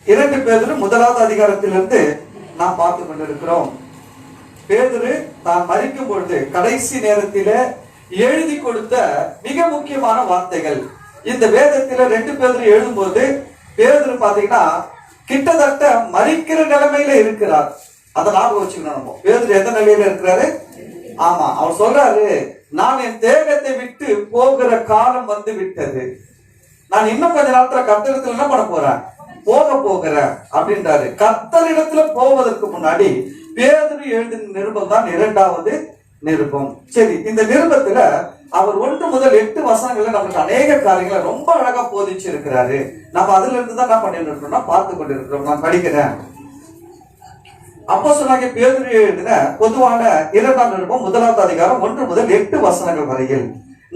2 பேதுரு 1வது அதிகாரத்திலிருந்து நாம் பார்த்து கொண்டிருக்கிறோம். பேதுரு தான் மரிக்கும் பொழுது கடைசி நேரத்தில எழுதி கொடுத்த மிக முக்கியமான வார்த்தைகள். இந்த வேதத்தில 2 பேதுரு எழுதும்போது பேதுரு பாத்தீங்கன்னா கிட்டத்தட்ட மரிக்கிற நிலைமையில இருக்கிறார். அதை ஞாபகம் வச்சுக்கணும். பேதுரு எந்த நிலையில இருக்கிறாரு? ஆமா, அவர் சொல்றாரு, நான் என் தேகத்தை விட்டு போகிற காலம் வந்து விட்டது. நான் இன்னும் கொஞ்ச நேரத்துல கர்த்தரிடத்துல என்ன பண்ண போறேன்? போகிறேன் அப்படின்றாரு. கர்த்தரிடத்துல போவதற்கு முன்னாடி பேதுரு எழுதின நிருபம் தான் 2வது நிருபம். சரி, இந்த நிருபத்துல அவர் 1 முதல் 8 வசனங்கள்ல நமக்கு அநேக காரியங்களை ரொம்ப அழகா போதிச்சு இருக்கிறாரு. நம்ம அதுல இருந்து தான் என்ன பண்ணிட்டு இருக்கோம்னா பார்த்து கொண்டிருக்கிறோம். நான் படிக்கிறேன். அப்போஸ்தலனாகிய பேதுரு எழுதின பொதுவான 2ஆம் நிருபம் 1வது அதிகாரம் 1 முதல் 8 வசனங்கள் வரையில்,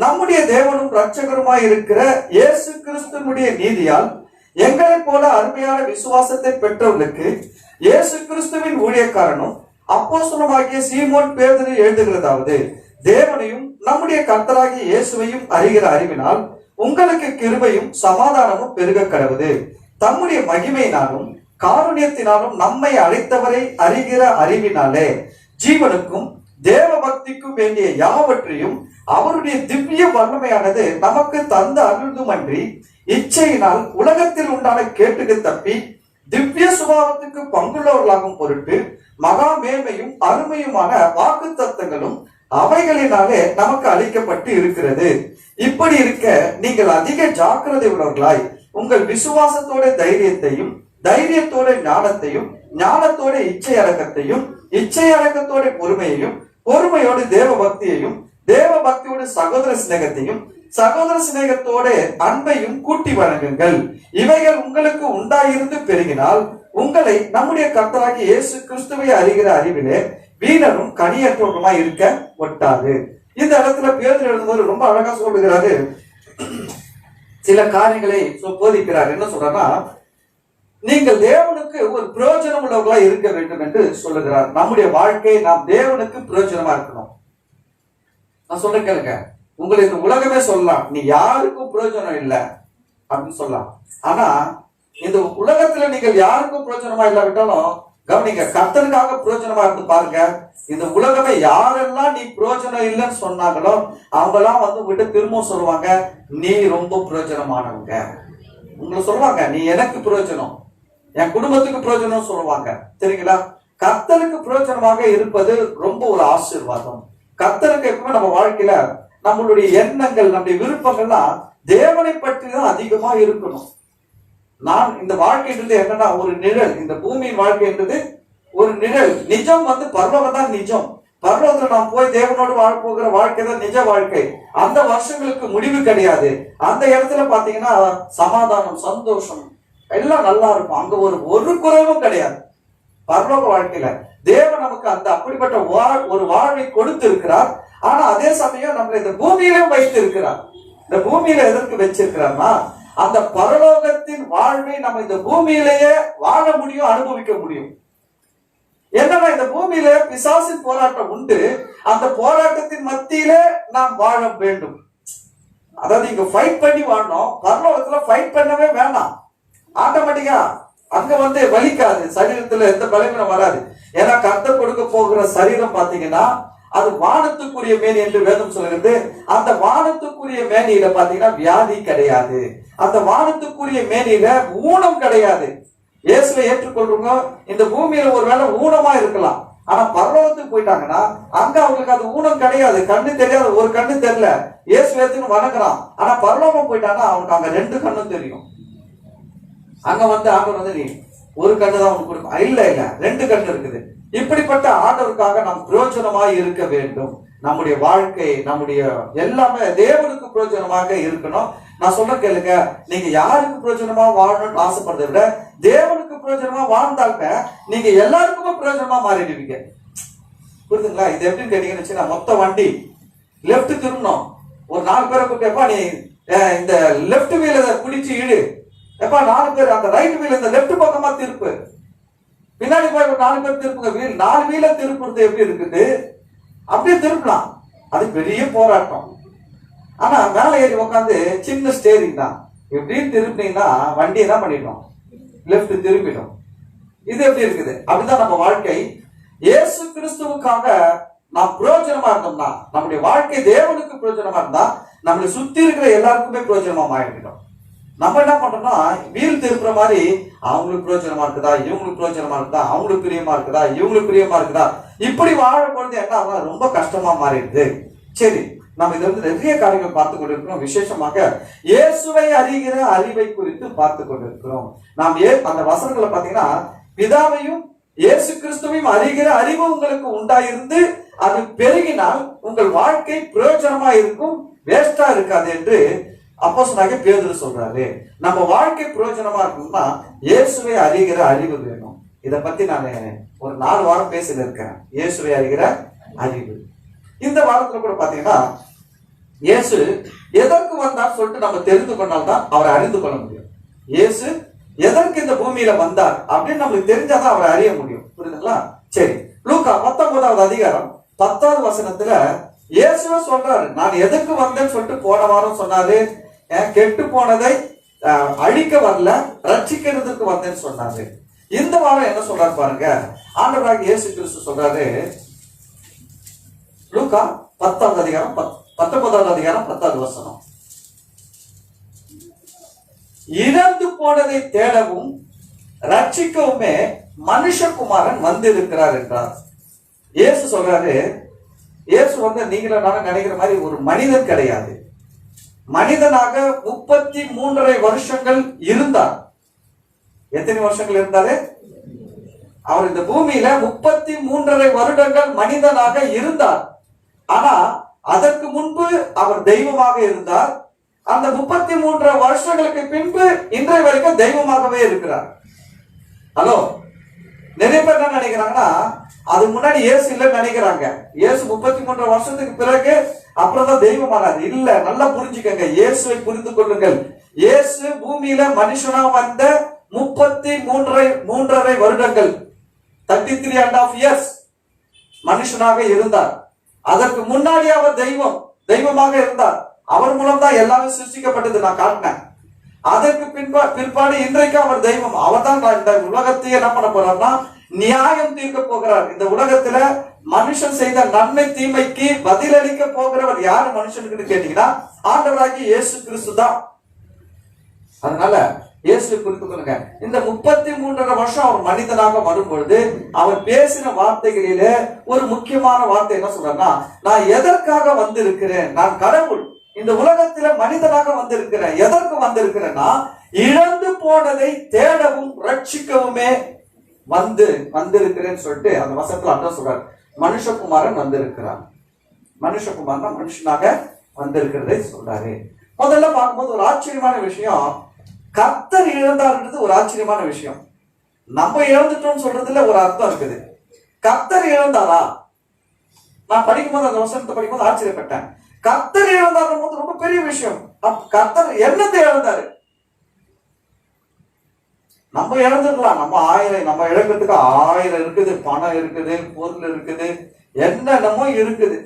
நம்முடைய தேவனும் இரட்சகருமாய் இருக்கிற இயேசு கிறிஸ்துவினுடைய நீதியால் எங்களை போல அருமையான விசுவாசத்தை பெற்றவர்களுக்கு இயேசு கிறிஸ்துவின் ஊழியக்காரனும் அப்போஸ்தலனாகிய சீமோன் பேதுரு எழுதுகிறதாவது, தேவனையும் நம்முடைய கர்த்தராகிய இயேசுவையும் அறிகிற அறிவினால் உங்களுக்கு கிருபையும் சமாதானமும் பெருக கடவுது. தம்முடைய மகிமையினாலும் காருண்யத்தினாலும் நம்மை அழைத்தவரை அறிகிற அறிவினாலே ஜீவனுக்கும் தேவ பக்திக்கும் வேண்டிய யாவற்றையும் அவருடைய திவ்ய வல்லமையானது நமக்கு தந்த அருள்துமன்றி இச்சையினால் உலகத்தில் உண்டான கேட்டுக்கு தப்பி திவ்ய சுபாவத்துக்கு பங்குள்ளவர்களாகும் பொருட்டு மகா மேன்மையும் அருமையுமான வாக்கு தத்தங்களும் அவைகளினாலே நமக்கு அளிக்கப்பட்டு இருக்கிறது. இப்படி இருக்க நீங்கள் அதிக ஜாக்கிரதை உள்ளவர்களாய் உங்கள் விசுவாசத்தோட தைரியத்தையும், தைரியத்தோட ஞானத்தையும், ஞானத்தோட இச்சை அடக்கத்தையும், இச்சை அடக்கத்தோட பொறுமையையும், பொறுமையோடு தேவ பக்தியையும், தேவ பக்தியோடு சகோதர சிநேகத்தையும், சகோதர சிநேகத்தோட அன்பையும் கூட்டி வழங்குங்கள். இவைகள் உங்களுக்கு உண்டாயிருந்து பெருகினால் உங்களை நம்முடைய கர்த்தராகிய இயேசு கிறிஸ்துவை அறிகிற அறிவிலே வீணரும் கனியற்றவருமாய் இருக்க ஒட்டாது. இந்த இடத்துல பேதுரு எழுதும்போது ரொம்ப அழகா சொல்லுகிறாரு. சில காரியங்களை போதிக்கிறார். என்ன சொல்றா, நீங்கள் தேவனுக்கு ஒரு பிரயோஜனம் உள்ளவர்களா இருக்க வேண்டும் என்று சொல்லுகிறார். நம்முடைய வாழ்க்கை நாம் தேவனுக்கு பிரயோஜனமா இருக்கணும். நான் சொல்ற கேளுங்க, உங்களை இந்த உலகமே சொல்லலாம் நீ யாருக்கும் பிரயோஜனம் இல்லை அப்படின்னு சொல்லலாம். ஆனா இந்த உலகத்துல நீங்கள் யாருக்கும் பிரயோஜனமா இல்லாவிட்டாலும் கவனிங்க, கர்த்தருக்காக பிரயோஜனமா இருந்து பாருங்க. இந்த உலகமே யாரெல்லாம் நீ பிரயோஜனம் இல்லைன்னு சொன்னாங்களோ அவங்கெல்லாம் வந்து உங்ககிட்ட திரும்ப சொல்லுவாங்க, நீ ரொம்ப பிரயோஜனமானவங்க. உங்களை சொல்லுவாங்க, நீ எனக்கு பிரயோஜனம், என் குடும்பத்துக்கு பிரயோஜனம் சொல்லுவாங்க. சரிங்களா? கர்த்தருக்கு பிரயோஜனமாக இருப்பது ரொம்ப ஒரு ஆசீர்வாதம். கர்த்தருக்கு எப்பவுமே நம்ம வாழ்க்கையில நம்மளுடைய எண்ணங்கள், நம்முடைய விருப்பங்கள்லாம் தேவனை பற்றி தான் அதிகமா இருக்கணும். நான் இந்த வாழ்க்கைன்றது என்னன்னா ஒரு நிழல். இந்த பூமியின் வாழ்க்கைன்றது ஒரு நிழல். நிஜம் வந்து பரலோகம் தான் நிஜம். பரலோகத்துல நாம் போய் தேவனோடு வாழ போகிற வாழ்க்கை தான் நிஜ வாழ்க்கை. அந்த வருஷங்களுக்கு முடிவு கிடையாது. அந்த இடத்துல பாத்தீங்கன்னா சமாதானம், சந்தோஷம் எல்லாம் நல்லா இருக்கும். அங்க ஒரு குறைவும் கிடையாது. பரலோக வாழ்க்கையில தேவன் நமக்கு அந்த அப்படிப்பட்ட ஒரு வாழ்வை கொடுத்து இருக்கிறார். ஆனா அதே சமயம் நம்ம இந்த பூமியிலும் வைத்து இருக்கிறார். இந்த பூமியில எதற்கு வச்சிருக்கிறார்னா அந்த பரலோகத்தின் வாழ்வை நம்ம இந்த பூமியிலேயே வாழ முடியும், அனுபவிக்க முடியும். என்னன்னா இந்த பூமியில பிசாசின் போராட்டம் உண்டு. அந்த போராட்டத்தின் மத்தியிலே நாம் வாழ வேண்டும். அதாவது இங்க ஃபைட் பண்ணி வாழணும். பரலோகத்துல ஃபைட் பண்ணவே வேணாம். ஆட்டோமேட்டிக்கா அங்க வந்து வலிக்காது, சரீரத்துல எந்த பலவீனம் வராது. ஏன்னா கர்த்தர் கொடுக்க போகிற சரீரம் பாத்தீங்கன்னா அது வானத்துக்குரிய மேனி என்று வேதம் சொல்கிறது. அந்த வானத்துக்குரிய மேனியில பாத்தீங்கன்னா வியாதி கிடையாது. அந்த வானத்துக்குரிய மேனியில ஊனம் கிடையாது. இயேசுவை ஏற்றுக்கொள்றவங்க இந்த பூமியில ஒருவேளை ஊனமா இருக்கலாம். ஆனா பரலோகத்துக்கு போயிட்டாங்கன்னா அங்க அவங்களுக்கு அது ஊனம் கிடையாது. கண்ணு தெரியாது, ஒரு கண்ணு தெரியல, இயேசு ஏத்துன்னு வணங்குறான். ஆனா பரலோகம் போயிட்டாங்கன்னா அவனுக்கு அங்க 2 கண்ணும் தெரியும். அங்க வந்து ஆண்டவர் வந்து நீ ஒரு கண்ணு தான் உனக்கு கொடுக்கும், இல்ல 2 கண்ணு இருக்குது. இப்படிப்பட்ட ஆண்டவருக்காக நாம் பிரயோஜனமாய் இருக்க வேண்டும். நம்முடைய வாழ்க்கை, நம்முடைய எல்லாமே தேவனுக்கு பிரயோஜனமாக இருக்கணும். நான் சொல்ல கேளுங்க, நீங்க யாருக்கு பிரயோஜனமா வாழணும்னு ஆசைப்படுறதை விட தேவனுக்கு பிரயோஜனமா வாழ்ந்தாலுமே நீங்க எல்லாருக்குமே பிரயோஜனமா மாறிடுவீங்க. புரியுதுங்களா? இது எப்படின்னு கேட்டீங்கன்னு, மொத்த வண்டி லெப்ட் திரும்பணும். ஒரு 4 பேரை கூப்பிட்டப்பா நீ இந்த லெப்ட் வீல குடிச்சு இழு, எப்பா 4 பேர் அந்த ரைட் வீல் இந்த லெப்ட் பக்கமா திருப்பு, பின்னாடி போய் ஒரு 4 பேர் திருப்புங்க. வீல் 4 வீல திருப்புறது எப்படி இருக்குது? அப்படியே திருப்பலாம். அது பெரிய போராட்டம். ஆனா மேல ஏறி உட்காந்து சின்ன ஸ்டேரிங் தான். எப்படின்னு திருப்பினீங்கன்னா வண்டி என்ன பண்ணிட்டோம், லெஃப்ட் திரும்பிடும். இது எப்படி இருக்குது? அப்படிதான் நம்ம வாழ்க்கை. இயேசு கிறிஸ்துவுக்காக நாம் பிரயோஜனமா இருந்தோம்னா, நம்முடைய வாழ்க்கை தேவனுக்கு பிரயோஜனமா இருந்தா, நம்மளை சுத்தி இருக்கிற எல்லாருக்குமே பிரயோஜனமா மாறிடும். நம்ம என்ன பண்றோம்னா, வீல் திருப்புற மாதிரி அவங்களுக்கு பிரயோஜனமா இருக்குதா, இவங்களுக்கு பிரயோஜனமா இருக்குதா, அவங்களுக்கு பிரியமா இருக்குதா, இவங்களுக்கு பிரியமா இருக்குதா, இப்படி வாழும் பொழுது என்ன ஆகும்? ரொம்ப கஷ்டமா மாறிடுது. சரி, நம்ம இதுல இருந்து நிறைய காரியங்கள் பார்த்து கொண்டிருக்கிறோம். விசேஷமாக இயேசுவை அறிகிற அறிவை குறித்து பார்த்து கொண்டிருக்கிறோம். நாம் அந்த வசனங்களை பாத்தீங்கன்னா, பிதாவையும் இயேசு கிறிஸ்துவையும் அறிகிற அறிவு உங்களுக்கு உண்டாயிருந்து அது பெருகினால் உங்கள் வாழ்க்கை பிரயோஜனமா இருக்கும், வேஸ்டா இருக்காது என்று அப்போஸ்தலனாகிய பேதுரு சொல்றாரு. நம்ம வாழ்க்கை பிரயோஜனமா இருக்கணும்னா இயேசுவை அறிகிற அறிவு வேணும். இதை பத்தி நான் ஒரு 4 வாரம் பேசிட்டு இருக்கேன். இயேசுவை அறிகிற அறிவு. இந்த வாரத்துல கூட பாத்தீங்கன்னா, இயேசு எதற்கு வந்தார் சொல்லிட்டு நம்ம தெரிந்து கொண்டால்தான் அவரை அறிந்து கொள்ள முடியும். இயேசு எதற்கு இந்த பூமியில வந்தார் அப்படின்னு நம்மளுக்கு தெரிஞ்சாதான் அவரை அறிய முடியும். புரியுதுங்களா? சரி, லூக்கா 19வது அதிகாரம் 10வது வசனத்துல இயேசுவே சொல்றாரு, நான் எதுக்கு வந்தேன்னு சொல்லிட்டு போன வாரம் சொன்னாரு. கெட்டு போனதை அழிக்க வரல, ரட்சிக்கிறதுக்கு வந்தேன்னு சொன்னாரு. இந்த வாரம் என்ன சொல்றாரு பாருங்க. ஆண்டவராகிய இயேசு கிறிஸ்து சொல்றாரு, லூக்கா 10வது அதிகாரம் 19வது அதிகாரம் 10வது வசனம், இறந்து போனதை தேடவும் ரட்சிக்கவுமே மனுஷகுமாரன் வந்திருக்கிறார் என்றார். இயேசு சொல்றாரு, இயேசு நீங்கள நானும் நினைக்கிற மாதிரி ஒரு மனிதன் கிடையாது. மனிதனாக 33.5 வருஷங்கள் இருந்தார். எத்தனை வருஷங்கள் இருந்தாரு? அவர் இந்த பூமியில 33.5 வருடங்கள் மனிதனாக இருந்தார். ஆனா அதற்கு முன்பு அவர் தெய்வமாக இருந்தார். அந்த 33 வருஷங்களுக்கு பின்பு இன்றைய வரைக்கும் தெய்வமாகவே இருக்கிறார். ஹலோ, நிறைய பேர் என்ன நினைக்கிறாங்கன்னா, அது முன்னாடி இயேசு இல்லைன்னு நினைக்கிறாங்க. இயேசு 33 வருஷத்துக்கு பிறகு அப்புறம் தான் தெய்வமானார். இல்ல, நல்லா புரிஞ்சுக்கங்க, இயேசுவை புரிந்து கொள்ளுங்கள். இயேசு பூமியில மனுஷனா வந்த 33.5 வருடங்கள், 33.5 இயர்ஸ் மனுஷனாக இருந்தார். அதற்கு முன்னாடி அவர் தெய்வமாக இருந்தார். அவர் மூலம் தான் எல்லாமே சிருஷ்டிக்கப்பட்டது, நான் காட்டினேன். அதற்கு பிற்பாடு இன்றைக்கு அவர் தெய்வம். அவர் தான் இந்த உலகத்தை என்ன பண்ண போறார்னா, நியாயம் தீர்க்க போகிறார். இந்த உலகத்துல மனுஷன் செய்த நன்மை தீமைக்கு பதிலளிக்க போகிறவர் யாரு மனுஷனுக்கு கேட்டீங்கன்னா, ஆண்டவராகிய இயேசு கிறிஸ்து தான். அதனால இயேசுவை குறித்து கொள்ளுங்க. இந்த 33.5 வருஷம் அவர் மனிதனாக வரும்பொழுது அவர் பேசின வார்த்தைகளிலே ஒரு முக்கியமான வார்த்தை என்ன சொல்றாருன்னா, நான் எதற்காக வந்திருக்கிறேன்? நான் கடவுள், இந்த உலகத்துல மனிதனாக வந்திருக்கிறேன். எதற்கு வந்திருக்கிறேன்னா, இழந்து போனதை தேடவும் ரட்சிக்கவுமே வந்திருக்கிறேன்னு சொல்லிட்டு அந்த வசனத்துல அதான் சொல்றாரு. மனுஷகுமாரன் வந்திருக்கிறார். மனுஷகுமாரன் மனுஷனாக வந்திருக்கிறதை சொல்றாரு. முதல்ல பார்க்கும்போது ஒரு ஆச்சரியமான விஷயம், கர்த்தர் இழந்தார்ன்றது ஒரு ஆச்சரியமான விஷயம். நம்ம இழந்துட்டோம்னு சொல்றதுல ஒரு அர்த்தம் இருக்குது. கர்த்தர் இழந்தாரா? நான் படிக்கும்போது அந்த வசனத்தை படிக்கும்போது ஆச்சரியப்பட்டேன். கர்த்தர் இழந்தார் போது ரொம்ப பெரிய விஷயம். கர்த்தர் என்னத்தை இழந்தாரு? நம்ம இழந்துடலாம். நம்ம இழக்கிறதுக்கு 1000 இருக்குது, பணம் இருக்குது, பொருள் இருக்குது, என்னென்னமோ இருக்குது.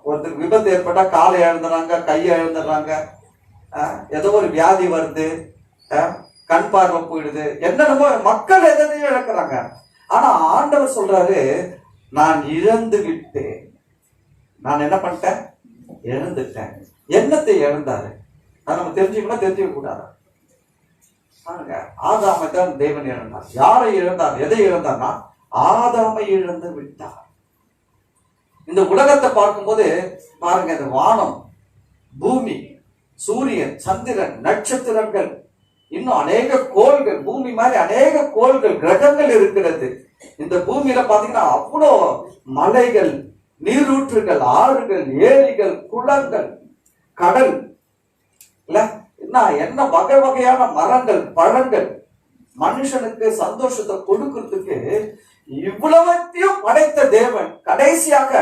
ஒருத்தருக்கு விபத்து ஏற்பட்டா காலை இழந்துறாங்க, கையை இழந்துடுறாங்க, ஏதோ ஒரு வியாதி வருது, கண் பார்வை போயிடுது, என்னென்னமோ மக்கள் எதையும் இழக்கிறாங்க. ஆனா ஆண்டவர் சொல்றாரு, நான் இழந்து விட்டேன். நான் என்ன பண்ணிட்டேன்? இழந்துட்டேன். என்னத்தை இழந்தாரு? நம்ம தெரிஞ்சுக்கணும், தெரிஞ்சுக்க கூடாது. ஆதாமை தான் தேவன் இழந்தார். யாரை இழந்தார்? எதை இழந்தார்னா, ஆதாமை இழந்து விட்டார். இந்த உலகத்தை பார்க்கும்போது பாருங்க, இந்த வானம், பூமி, சூரியன், சந்திரன், நட்சத்திரங்கள், இன்னும் அநேக கோள்கள், பூமி மாதிரி அநேக கோள்கள், கிரகங்கள் இருக்கிறது. இந்த பூமியில பாத்தீங்கன்னா அவ்வளோ மலைகள், நீரூற்றுகள், ஆறுகள், ஏரிகள், குளங்கள், கடல், இல்ல என்ன வகை வகையான மரங்கள், பழங்கள், மனுஷனுக்கு சந்தோஷத்தை கொடுக்கிறதுக்கு இவ்வளவத்தையும் படைத்த தேவன் கடைசியாக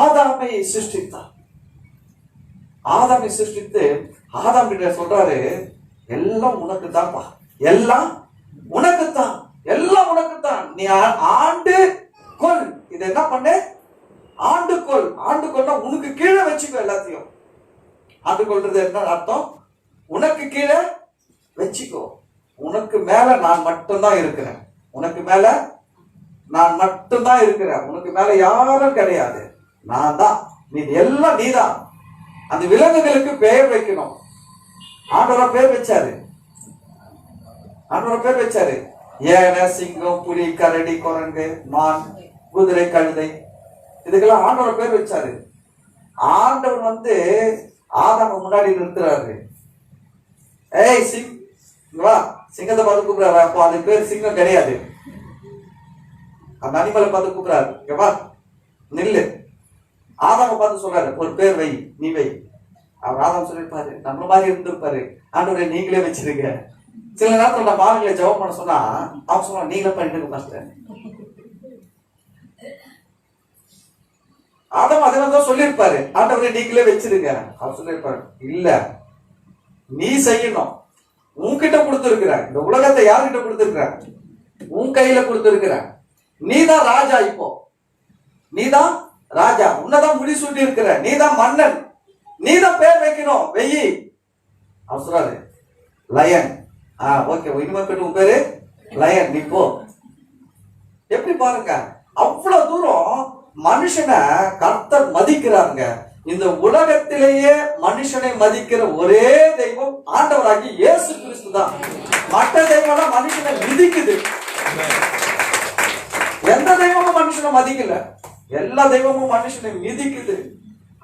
ஆதாமை சிருஷ்டித்தார். ஆதாமை சிருஷ்டித்து ஆதாம் கிட்ட சொல்றாரு, எல்லாம் உனக்கு தான்ப்பா, எல்லாம் உனக்குத்தான், எல்லாம் உனக்குத்தான். நீ ஆண்டு கொள். இது என்ன பண்ணு? ஆண்டுகொள். ஆண்டுகொள்னா உனக்கு கீழே வச்சுக்கோ எல்லாத்தையும். ஆண்டு கொள்றது என்ன அர்த்தம்? உனக்கு கீழே வச்சுக்கோ. உனக்கு மேல நான் மட்டும்தான் இருக்கிறேன், உனக்கு மேல நான் மட்டும்தான் இருக்கிறேன், உனக்கு மேல யாரும் கிடையாது, நான் தான், நீ எல்லாம் நீதான். அந்த விலங்குகளுக்கு பெயர் வைக்கணும். ஆண்டவரா பேர் வச்சாரு, ஆண்டவரா பேர் வச்சாரு. ஏன, சிங்கம், புலி, கரடி, குரங்கு, மான், குதிரை, கழுதை, இதுக்கெல்லாம் ஆண்டவர் பேர் வச்சாரு. ஆண்டவர் ஆதாம முன்னாடி நிறுத்துறாரு. ஏய் சிங், வா, சிங்கத்தை பார்த்து கூப்பிடுறாரு. அப்போ அது பேர் சிங்கம் கிடையாது, அந்த அனிமலை பார்த்து கூப்பிடுறாரு. வா நில்லு. ஆதாம பார்த்து சொல்றாரு, ஒரு பேர் வை, நீ வை. அவர் ஆதாம் சொல்லிருப்பாரு, நம்மள மாதிரி இருந்திருப்பாரு, ஆண்டவரை நீங்களே வச்சிருக்க. சில நேரத்தில் நம்ம ஆளுங்களை ஜெபம் பண்ண சொன்னா அவங்க சொல்லுவாங்க, நீங்களே பண்ணிட்டு பாஸ்டர். ஆதாம் அதனாலதான் சொல்லியிருப்பாரு, ஆண்டவரை நீங்களே வச்சிருக்க. அவர் சொல்லியிருப்பாரு, இல்ல நீ செய்யணும், உன்கிட்ட கொடுத்திருக்கிற, இந்த உலகத்தை யார்கிட்ட கொடுத்திருக்கிற, உன் கையில கொடுத்திருக்கிற, நீதான் ராஜா. இப்போ நீதான் ராஜா, உன்னதான் முடி சூட்டி இருக்கிற, நீதான் மன்னன், நீதான் பேர் வைக்கணும், வெயி. அவர் சொல்றாரு லயன். ஓகே, இனிமே உன் பேரு லயன், நீ போ. எப்படி பாருங்க, அவ்வளவு தூரம் மனுஷனை கர்த்தர் மதிக்கிறாருங்க. இந்த உலகத்திலேயே மனுஷனை மதிக்கிற ஒரே தெய்வம் ஆண்டவராகி இயேசு கிறிஸ்து தான். மற்ற தெய்வம் மனுஷனை மிதிக்குது. எந்த தெய்வமும் மனுஷனை மதிக்கல, எல்லா தெய்வமும் மனுஷனை மிதிக்குது.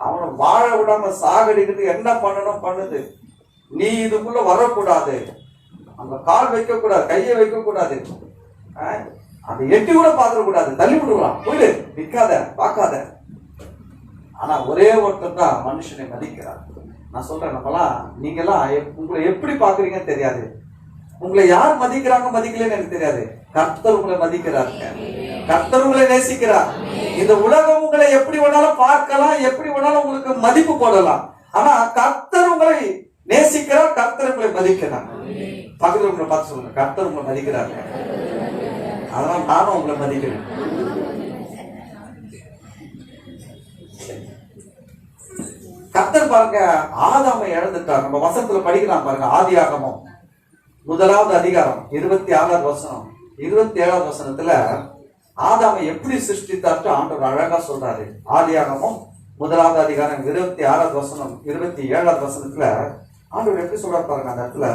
அவனை வாழ விடாம சாகடிக்குது. என்ன பண்ணணும் பண்ணுது. நீ இதுக்குள்ள வரக்கூடாது, அந்த கால் வைக்க கூடாது, கையை வைக்க கூடாது, அதை எட்டி கூட பாத்திர கூடாது, தள்ளி விடுவான், போயிடு, நிக்காத, பார்க்காத. ஆனா ஒரே ஒருத்தர் தான் மனுஷனை மதிக்கிறார். நான் சொல்றேன், நம்மலாம் நீங்கெல்லாம் உங்களை எப்படி பாக்குறீங்கன்னு தெரியாது, உங்களை யார் மதிக்கிறாங்க மதிக்கலன்னு எனக்கு தெரியாது. கர்த்தர் உங்களை மதிக்கிறாருங்க, கர்த்தர் உங்களை நேசிக்கிறார். இந்த உலகம் உங்களை எப்படி வேணாலும் பார்க்கலாம், எப்படி வேணாலும் உங்களுக்கு மதிப்பு போடலாம். ஆனா கர்த்தர் உங்களை நேசிக்கிறார், கர்த்தர் உங்களை மதிக்கிறார். பக்கத்துல உங்களை பார்த்து சொல்லுங்க, கர்த்தர் உங்களை மதிக்கிறாங்க, அதனால நானும் உங்களை மதிக்கிறேன். கர்த்தர் பாருங்க ஆதாமை இழந்துட்டார். நம்ம வசனத்துல படிக்கலாம் பாருங்க, ஆதியாகமம் 1வது அதிகாரம் 26வது வசனம் 27வது வசனத்துல ஆதாமை எப்படி சிருஷ்டித்தார்ட்டு ஆண்டவர் அழகா சொல்றாரு. ஆதியாகமம் 1வது அதிகாரம் 26வது வசனம் 27வது வசனத்துல ஆண்டவர் எப்படி சொல்றாரு பாருங்க. அந்த இடத்துல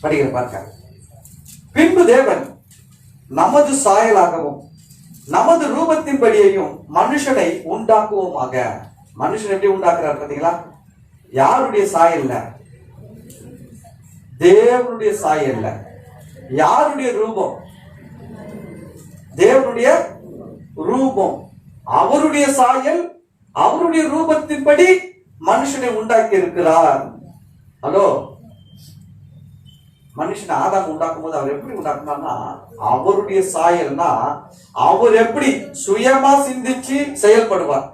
படிக்கிற பாருங்க. பின்பு தேவன் நமது சாயலாகவும் நமது ரூபத்தின்படியையும் மனுஷனை உண்டாக்குவோமாக. மனுஷன் எப்படி உண்டாக்குறாரு பாத்தீங்களா? யாருடைய சாயல்ல? தேவனுடைய சாயல்ல. யாருடைய ரூபம்? தேவனுடைய ரூபம். அவருடைய சாயல், அவருடைய ரூபத்தின்படி மனுஷனை உண்டாக்கி இருக்கிறார். ஹலோ, மனுஷனை ஆதாம் உண்டாக்கும் போது அவர் எப்படி உண்டாக்குனார்னா, அவருடைய சாயல்னா அவர் எப்படி சுயமா சிந்திச்சு செயல்படுவார்.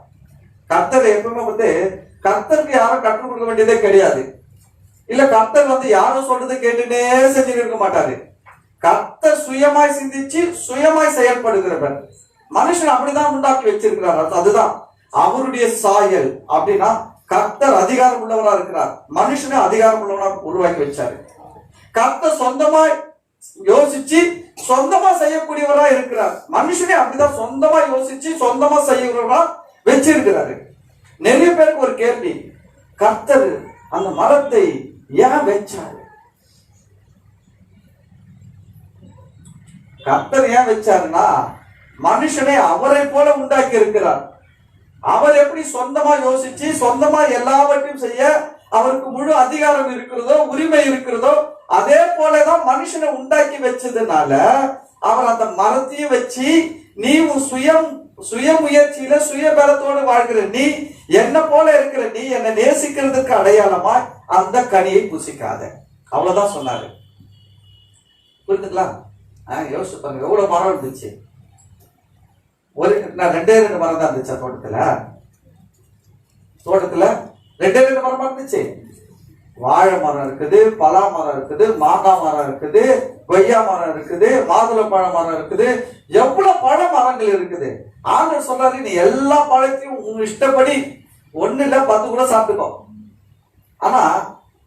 கர்த்தர் எப்பவுமே கர்த்தருக்கு யாரும் கற்றுக் கொடுக்க வேண்டியதே கிடையாது. இல்ல கர்த்தர் யாரும் சொல்றதை கேட்டுனே செஞ்சுட்டு இருக்க மாட்டாரு. கர்த்தர் சுயமாய் சிந்திச்சு சுயமாய் செயல்படுகிறவர். மனுஷன் அப்படிதான் உண்டாக்கி வச்சிருக்கிறார். அதுதான் அவருடைய சாயல். அப்படின்னா கர்த்தர் அதிகாரம் உள்ளவரா இருக்கிறார், மனுஷனை அதிகாரம் உள்ளவரா உருவாக்கி வச்சாரு. கர்த்தர் சொந்தமாய் யோசிச்சு சொந்தமா செய்யக்கூடியவரா இருக்கிறார். மனுஷனே அப்படிதான் சொந்தமா யோசிச்சு சொந்தமா செய்யறவரா வச்சிருக்கிறாரு. நிறைய பேருக்கு ஒரு கேள்வி, கர்த்தர் அந்த மரத்தை ஏன் வச்சாரு? கர்த்தர் ஏன் வச்சாருன்னா, மனுஷனை அவரை போல உண்டாக்கி இருக்கிறார். அவர் எப்படி சொந்தமா யோசிச்சு சொந்தமா எல்லாவற்றையும் செய்ய அவருக்கு முழு அதிகாரம் இருக்கிறதோ, உரிமை இருக்கிறதோ, அதே போலதான் மனுஷனை உண்டாக்கி வச்சதுனால அவர் அந்த மரத்தையும் வச்சு, நீ உன் சுய முயற்சியில சுய பலத்தோடு வாழ்கிற நீ, என்ன போல இருக்கிற நீ, என்னை நேசிக்கிறதுக்கு அடையாளமா அந்த கனியை புசிக்காத, அவ்வளவுதான் சொன்னாரு. புரிஞ்சுங்களா? யோசிச்சு பாருங்க, எவ்வளவு மரம் இருந்துச்சு. ரெண்டே ரெண்டு மரம் தான் இருந்துச்சு தோட்டத்துல 2 மரமா இருந்துச்சு. வாழை மரம் இருக்குது, பலா மரம் இருக்குது, மாங்காய் மரம் இருக்குது, கொய்யா மரம் இருக்குது, மாதுளை பழ மரம் இருக்குது, எவ்வளவு பழ மரங்கள் இருக்குது. ஆண்டவர் சொல்றாரு, நீ எல்லா பழத்தையும் உங்க இஷ்டப்படி 1 இல்ல 10 கூட சாப்பிட்டுக்கோ. ஆனா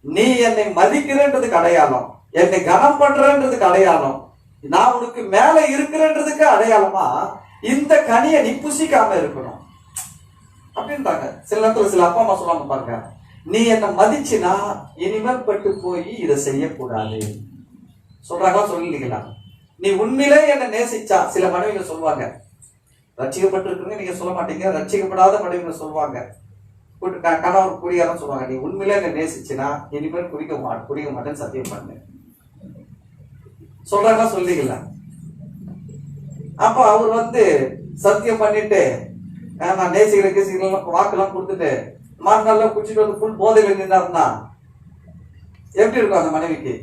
நீ என்னை மதிக்கிறன்றதுக்கு அடையாளம், என்னை கனம் பண்றன்றதுக்கு அடையாளம், நான் உனக்கு மேல இருக்கிறன்றதுக்கு அடையாளமா இந்த கனியை நீ புசிக்காம இருக்கணும் அப்படின்றாங்க. சில நேரத்துல சில அப்பா அம்மா சொல்லுவாங்க பாருங்க, நீ என்ன மதிச்சுனா இனிமேல் பட்டு போய் இதை செய்யக்கூடாது சொல்றாங்களா சொல்லீங்களா? நீ உண்மையிலே என்ன நேசிச்சா, சில மனைவிகள் சொல்லுவாங்க, ரட்சிக்கப்பட்டிருக்குன்னு நீங்க சொல்ல மாட்டீங்க, ரட்சிக்கப்படாத மனைவிகள் சொல்லுவாங்க, கணவர் குடியாரம் சொல்லுவாங்க, நீ உண்மையிலே என்ன நேசிச்சுனா இனிமேல் குடிக்க மாட்டேன்னு சத்தியம் பண்ணு சொல்றாங்களா சொல்லீங்களா? அப்ப அவர் சத்தியம் பண்ணிட்டு நான் நேசிக்கிறேன் வாக்கெல்லாம் கொடுத்துட்டு மறுநாள் குடிச்சிட்டு வந்து ஃபுல் போதையில நின்னாருன்னா எப்படி இருக்கும் அந்த மனைவிக்கு?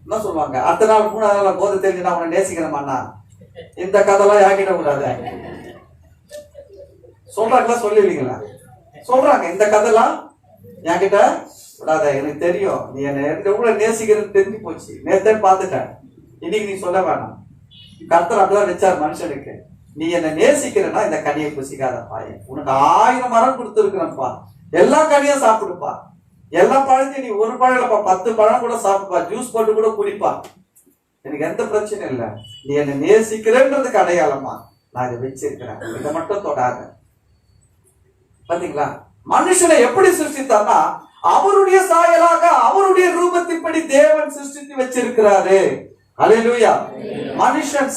என்ன சொல்லுவாங்க, அடுத்த நாள் 3வது நாள் போதை தெரிஞ்சு நான் அவனை நேசிக்கிறேமாண்ணா, இந்த கதைலாம் யாக்கிட கூடாது சொல்றாங்களா சொல்லுவீங்களா? சொல்றாங்க, இந்த கதைலாம் என்கிட்ட விடாத, எனக்கு தெரியும் நீ என்ன எவ்வளவு நேசிக்கிறது தெரிஞ்சு போச்சு, நேத்தே பார்த்துட்டேன், இன்னைக்கு நீ சொல்ல வேணாம். கர்த்தர் அப்படிதான் வச்சார் மனுஷனுக்கு, நீ என்ன நேசிக்கிறனா இந்த கனியை புசிக்காதப்பா, உனக்கு 1000 மரம் கொடுத்துருக்கிறப்பா, எல்லா கனியும் சாப்பிடுப்பா, எல்லா பழத்தையும் நீ ஒரு பழம் இல்லப்பா 10 பழம் கூட சாப்பிடுப்பா, ஜூஸ் போட்டு கூட குடிப்பா, எனக்கு எந்த பிரச்சனையும் இல்லை, நீ என்ன நேசிக்கிறன்றதுக்கு அடையாளமா நான் இதை வச்சிருக்கிறேன், இதை மட்டும் தொடாத. பாத்தீங்களா, மனுஷனை எப்படி சிருஷ்டித்தார்னா அவருடைய சாயலாக அவருடைய ரூபத்தின்படி தேவன் சிருஷ்டித்து வச்சிருக்கிறாரு. அல்லேலூயா. மனுஷன்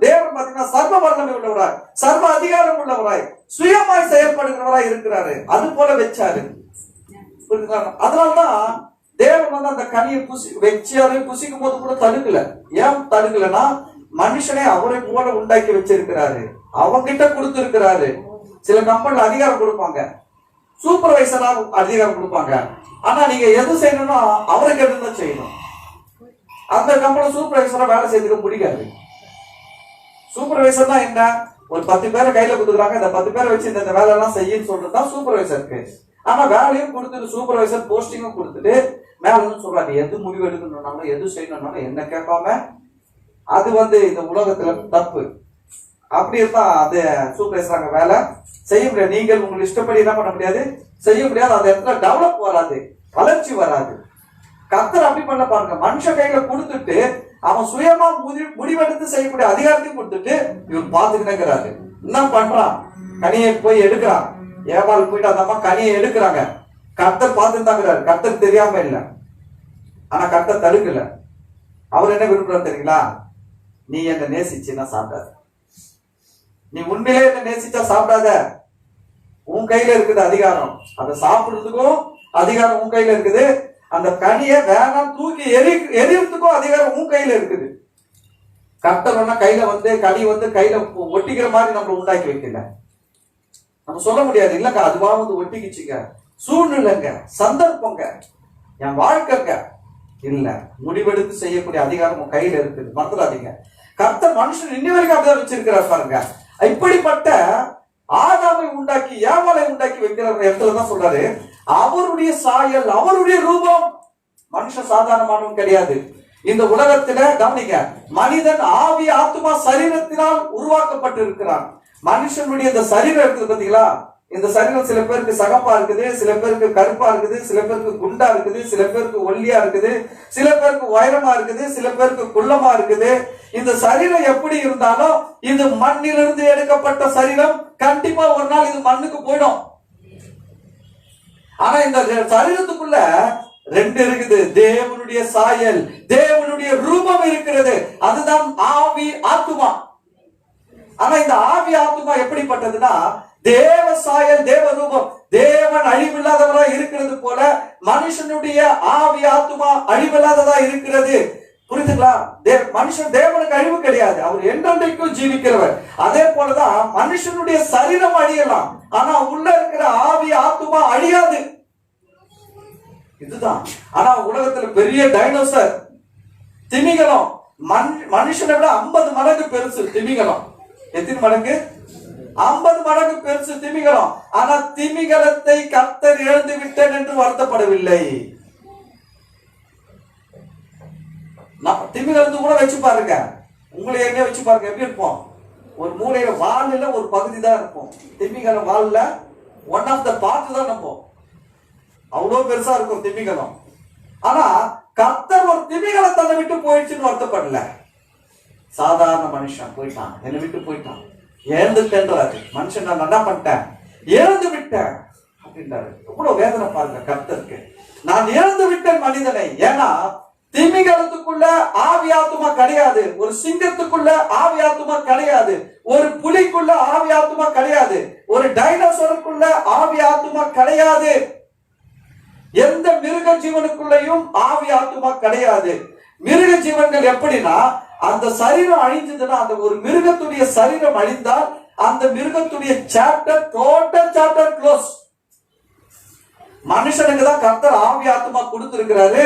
தேவன் பாத்தீங்கன்னா சர்வ வல்லமை உள்ளவராய், சர்வ அதிகாரம் உள்ளவராய், சுயமாய் செயல்படுகிறவராய் இருக்கிறாரு, அது போல வச்சாரு. அதனாலதான் தேவன் அந்த கனியை புசிக்கும் போது கூட தடுக்கல. ஏன் தடுக்கலன்னா மனுஷனை அவரை போல உண்டாக்கி வச்சிருக்கிறாரு, அவங்கிட்ட கொடுத்திருக்கிறாரு. சில கம்பெனில அதிகாரம் கொடுப்பாங்க, சூப்பர்வைசரா அதிகாரம் கொடுப்பாங்க, ஆனா நீங்க எது செய்யணும்னா அவருக்கு எதுவும் செய்யணும். அந்த கம்பெனி சூப்பர்வைசரா வேலை செய்துக்க முடியாது. சூப்பர்வைசர் தான் என்ன, ஒரு 10 பேரை கையில கொடுக்குறாங்க, இந்த 10 பேரை வச்சு இந்த வேலை எல்லாம் செய்யன்னு சொல்றதுதான் சூப்பர்வைசருக்கு. ஆனா வேலையும் கொடுத்துட்டு சூப்பர்வைசர் போஸ்டிங்கும் கொடுத்துட்டு மேல சொல்றாங்க, எது முடிவு எடுக்கணும்னாலும் எது செய்யணும்னாலும் என்ன கேட்காம, அது இந்த உலகத்துல தப்பு. அப்படி இருந்தா அது சூப்பர்வைசர் வேலை செய்ய முடியாது. நீங்கள் உங்களுக்கு இஷ்டப்படி என்ன பண்ண முடியாது, செய்ய முடியாது. அந்த இடத்துல டெவலப் வராது, வளர்ச்சி வராது. கர்த்தர் அப்படி பண்ண பாருங்க, மனுஷ கையில கொடுத்துட்டு அவன் சுயமா முடிவெடுத்து செய்யக்கூடிய அதிகாரத்தையும் கொடுத்துட்டு இவர் பாத்துக்கிட்டேங்கிறாரு. என்ன பண்றான், கனியை போய் எடுக்கிறான், ஏவாள் போயிட்டு அந்த அம்மா கனியை எடுக்கிறாங்க, கர்த்தர் பார்த்துட்டாங்கிறாரு, கர்த்தர் தெரியாம இல்லை, ஆனா கர்த்தர் தடுக்கல. அவர் என்ன விரும்புறாரு தெரியுங்களா, நீ என்ன நேசிச்சுன்னா சாப்பிடாத, நீ உண்மையிலே என்ன நேசிச்சா சாப்பிடாத, உன் கையில இருக்குது அதிகாரம், அதை சாப்பிடுறதுக்கும் அதிகாரம் உன் கையில இருக்குது, அந்த கனியை வேணாம் தூக்கி எரியறதுக்கும் அதிகாரம் உன் கையில இருக்குது. கர்த்தர் கையில கனி கையில ஒட்டிக்கிற மாதிரி நம்ம உண்டாக்கி வைக்கல. நம்ம சொல்ல முடியாது, இல்லக்கா அதுவா ஒட்டிக்கிச்சுங்க, சூழ்நிலைங்க, சந்தர்ப்பங்க, என் வாழ்க்கைங்க இல்ல, முடிவெடுத்து செய்யக்கூடிய அதிகாரம் உன் கையில இருக்குது, மறந்துடாதீங்க. கர்த்தர் மனுஷன் இன்னி வரைக்கும் அப்படிதான் வச்சிருக்கிறார் பாருங்க. இப்படிப்பட்ட ஆதாமை உண்டாக்கி ஏவாளை உண்டாக்கி வைக்கிற இடத்துலதான் சொல்றாரு, அவருடைய சாயல் அவருடைய ரூபம். மனுஷன் சாதாரணமானவன் கிடையாது. இந்த உலகத்துல கவனிக்க, மனிதன் ஆவி ஆத்மா சரீரத்தினால் உருவாக்கப்பட்டு இருக்கிறான். மனுஷனுடைய இந்த சரீரம் இருக்குது பாத்தீங்களா, இந்த சரீரம் சில பேருக்கு சகப்பா இருக்குது, சில பேருக்கு கருப்பா இருக்குது, சில பேருக்கு குண்டா இருக்குது, சில பேருக்கு ஒல்லியா இருக்குது, சில பேருக்கு உயரமா இருக்குது, சில பேருக்கு குள்ளமா இருக்குது. இந்த சரீரம் எப்படி இருந்தாலும் இது மண்ணிலிருந்து எடுக்கப்பட்ட சரீரம், கண்டிப்பா ஒரு நாள் இது மண்ணுக்கு போயிடும். ஆனா இந்த சரீரத்துக்குள்ள 2 இருக்குது, தேவனுடைய சாயல், தேவனுடைய ரூபம் இருக்கிறது, அதுதான் ஆவி ஆத்துமா. ஆனா இந்த ஆவி ஆத்துமா எப்படிப்பட்டதுன்னா, தேவ சாயல் தேவ ரூபம், தேவன் அழிவில்லாதவரா இருக்கிறது போல மனுஷனுடைய ஆவி ஆத்துமா அழிவில்லாததா இருக்கிறது. புரியுதுங்களா? மனுஷன் தேவனுக்கு அழிவு கிடையாது, அவர் என்றென்றைக்கும் ஜீவிக்கிறவர். அதே போலதான் மனுஷனுடைய சரீரம் அழியலாம், ஆனா உள்ள இருக்கிற ஆவி ஆத்துமா அழியாது. இதுதான். ஆனா உலகத்துல பெரிய டைனோசர் திமிங்கலம் மனுஷனை விட 50 மடங்கு பெருசு திமிங்கலம். எத்தனை மடங்கு? 50 மடங்கு பெருசு திமிங்கலம். ஆனா திமிங்கலத்தை கர்த்தர் இழந்து விட்டேன் என்று வருத்தப்படவில்லை. திமிங்கலத்து கூட வச்சு பாருங்க, உங்களை என்ன வச்சு பாருங்க, எப்படி இருப்போம்? ஒரு மூலையில வால்ல ஒரு பகுதி தான் இருக்கும். திமிங்கலம் வால்ல ஒன் ஆஃப் த பார்ட் தான் நம்ம, அவ்வளவு பெருசா இருக்கும் திமிங்கலம். ஆனா கர்த்தர் ஒரு திமிகளை தன்னை விட்டு போயிடுச்சுன்னு வருத்தப்படல. சாதாரண மனுஷன் போயிட்டான், என்னை விட்டு போயிட்டான், ஏந்துட்டேன்றாரு மனுஷன். நான் என்ன பண்ணிட்டேன், ஏந்து விட்டேன் அப்படின்றாரு. எவ்வளவு வேதனை பாருங்க கர்த்தருக்கு. நான் இழந்து விட்டேன் மனிதனை. ஏன்னா திமிங்கலத்துக்குள்ள ஆவி ஆத்துமா கிடையாது, ஒரு சிங்கத்துக்குள்ள ஆவி ஆத்துமா கிடையாது, ஒரு புலிக்குள்ள ஆவி ஆத்துமா கிடையாது, ஒரு டைனோசருக்குள்ள ஆவி ஆத்துமா கிடையாது, எந்த மிருக ஜீவனுக்குள்ளேயும் ஆவி ஆத்துமா கிடையாது. மிருக ஜீவன்கள் எப்படின்னா, அந்த சரீரம் அழிஞ்சதுன்னா, அந்த ஒரு மிருகத்துடைய சரீரம் அழிந்தால் அந்த மிருகத்துடைய சாப்டர், டோட்டல் சாப்டர் க்ளோஸ். மனுஷனுக்கு தான் கர்த்தர் ஆவி ஆத்துமா கொடுத்திருக்கிறாரு.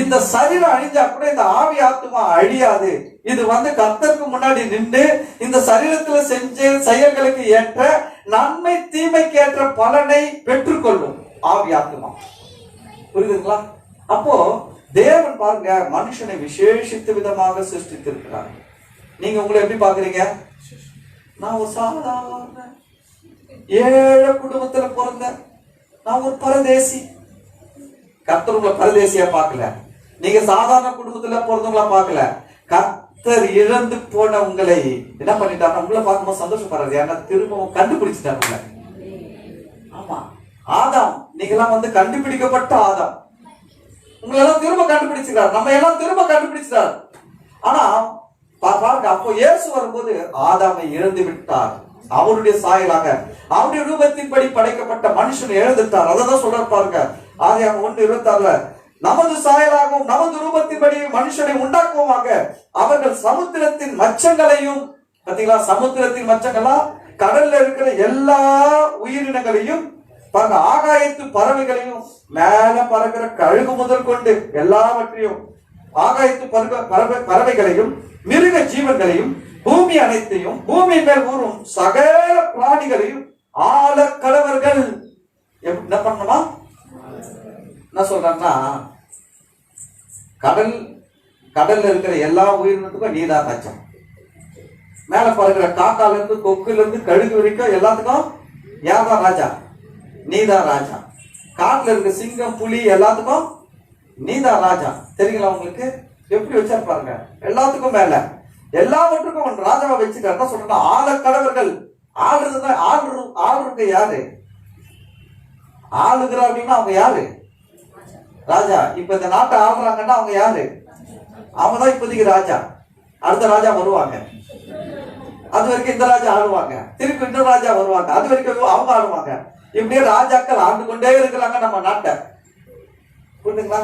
இந்த சரீரம் அழிஞ்சா கூட இந்த ஆவி ஆத்துமா அழியாது. இது கர்த்தருக்கு முன்னாடி நின்று இந்த சரீரத்துல செஞ்ச செயல்களுக்கு ஏற்ற நன்மை தீமைக்கு ஏற்ற பலனை பெற்றுக்கொள்ளும் ஆவி ஆத்துமா. புரியுதுங்களா? அப்போ தேவன் பாருங்க மனுஷனை விசேஷித்த விதமாக சிருஷ்டித்திருக்கிறார். நீங்க உங்களை எப்படி பாக்குறீங்க? நான் ஒரு சாதாரண ஏழை குடும்பத்துல பிறந்தேன், நான் ஒரு பரதேசி. கர்த்தர் உங்களை பரதேசியா பார்க்கல, நீங்க சாதாரண குடும்பத்துல பிறந்தவங்களா பார்க்கல. கர்த்தர் இழந்து போன உங்களை என்ன பண்ணிட்டாருன்னா, உங்களை பார்க்கும்போது சந்தோஷப்படுறாரு. ஏன்னா திரும்பவும் கண்டுபிடிச்சிட்டாரு. ஆமா, ஆதாம் நீங்கெல்லாம் கண்டுபிடிக்கப்பட்ட ஆதாம், உங்களை எல்லாம் திரும்ப கண்டுபிடிச்சிருக்காரு, நம்ம எல்லாம் திரும்ப கண்டுபிடிச்சிட்டாரு. ஆனா பாருங்க, அப்போ இயேசு வரும்போது ஆதாமை இழந்து விட்டார். அவருடைய சாயலாக அவருடைய ரூபத்தின்படி படைக்கப்பட்ட மனுஷனை எழுந்துட்டார். அதான் சொல்றாரு பாருங்க, ஆதியாகமம் 1:26, நமது சாயலாகவும் நமது ரூபத்தின்படி மனுஷனை உண்டாக்குவோமாக, அவர்கள் சமுத்திரத்தின் மச்சங்களையும், பாத்தீங்களா சமுத்திரத்தின் மச்சங்களா, கடல்ல இருக்கிற எல்லா உயிரினங்களையும் பாருங்க, ஆகாயத்து பறவைகளையும், மேல பறக்கிற கழுகு முதல் கொண்டு எல்லாவற்றையும், ஆகாயத்து பறவைகளையும், மிருக ஜீவன்களையும், பூமி அனைத்தையும், பூமி மேல் ஊறும் சகல பிராணிகளையும் ஆள கடவர்கள். என்ன பண்ணணுமா? என்ன சொல்றாங்கன்னா, கடல்ல இருக்கிற எல்லா உயிரினத்துக்கும் நீதான் ராஜா. மேல பறக்கிற காக்கால இருந்து கொக்குல இருந்து கழுகு வரைக்கும் எல்லாத்துக்கும் யார்தான் ராஜா? நீதான் ராஜா. காட்டுல இருக்க சிங்கம் புலி எல்லாத்துக்கும் நீதான் ராஜா. தெரியுங்களா உங்களுக்கு? எப்படி வச்சா பாருங்க, எல்லாத்துக்கும் மேல எல்லாவற்றுக்கும் ஒரு ராஜாவை வச்சுட்டு என்ன சொல்றா, ஆள கடவர்கள். ஆளுறது யாரு? ஆளுகிறார்கள்னா அவங்க யாரு? ராஜா. இப்ப இந்த நாட்டை ஆளுறாங்கன்னா அவங்க யாரு? அவங்கதான் இப்போதைக்கு ராஜா. அடுத்த ராஜா வருவாங்க, அது வரைக்கும் இந்த ராஜா ஆளுவாங்க, திருப்பி இன்னொரு ராஜா வருவாங்க, அது வரைக்கும் அவங்க ஆளுவாங்க. இப்படியே ராஜாக்கள் ஆண்டு கொண்டே இருக்கிறாங்க நம்ம நாட்டை. புரியுதுங்களா?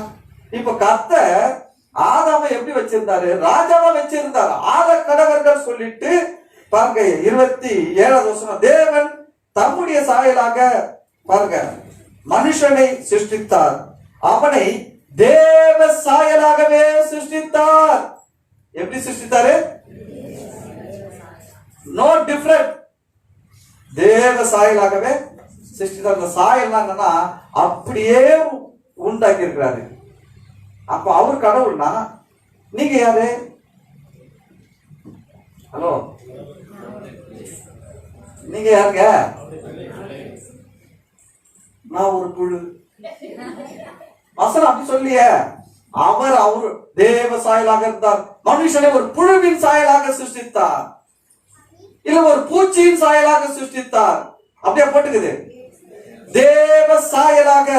இப்ப கர்த்தர் ஆதாமை எப்படி வச்சிருந்தாரு? ராஜாவா வச்சிருந்தாரு. ஆள கடவர்கள் சொல்லிட்டு பாருங்க 27வது வசனம், தேவன் தம்முடைய சாயலாக பாருங்க மனுஷனை சிருஷ்டித்தார், அவனை தேவ சாயலாகவே சிருஷ்டித்தார். எப்படி சிருஷ்டித்தாரு? No different. தேவ சாயலாகவே சிருஷ்டித்தார். அந்த சாயல் என்னன்னா அப்படியே உண்டாக்கி இருக்கிறாரு. அப்ப அவர் கடவுள்னா நீங்க யாரு? ஹலோ, நீங்க யாருங்க? நான் ஒரு புழு. வசனம் அப்படி சொல்லிய, அவர் தேவ சாயலாக இருந்தார், மனுஷனை ஒரு புழுவின் சாயலாக சிருஷ்டித்தார், இல்ல ஒரு பூச்சியின் சாயலாக சிருஷ்டித்தார். அப்படியே போட்டுக்குது, தேவ சாயலாக.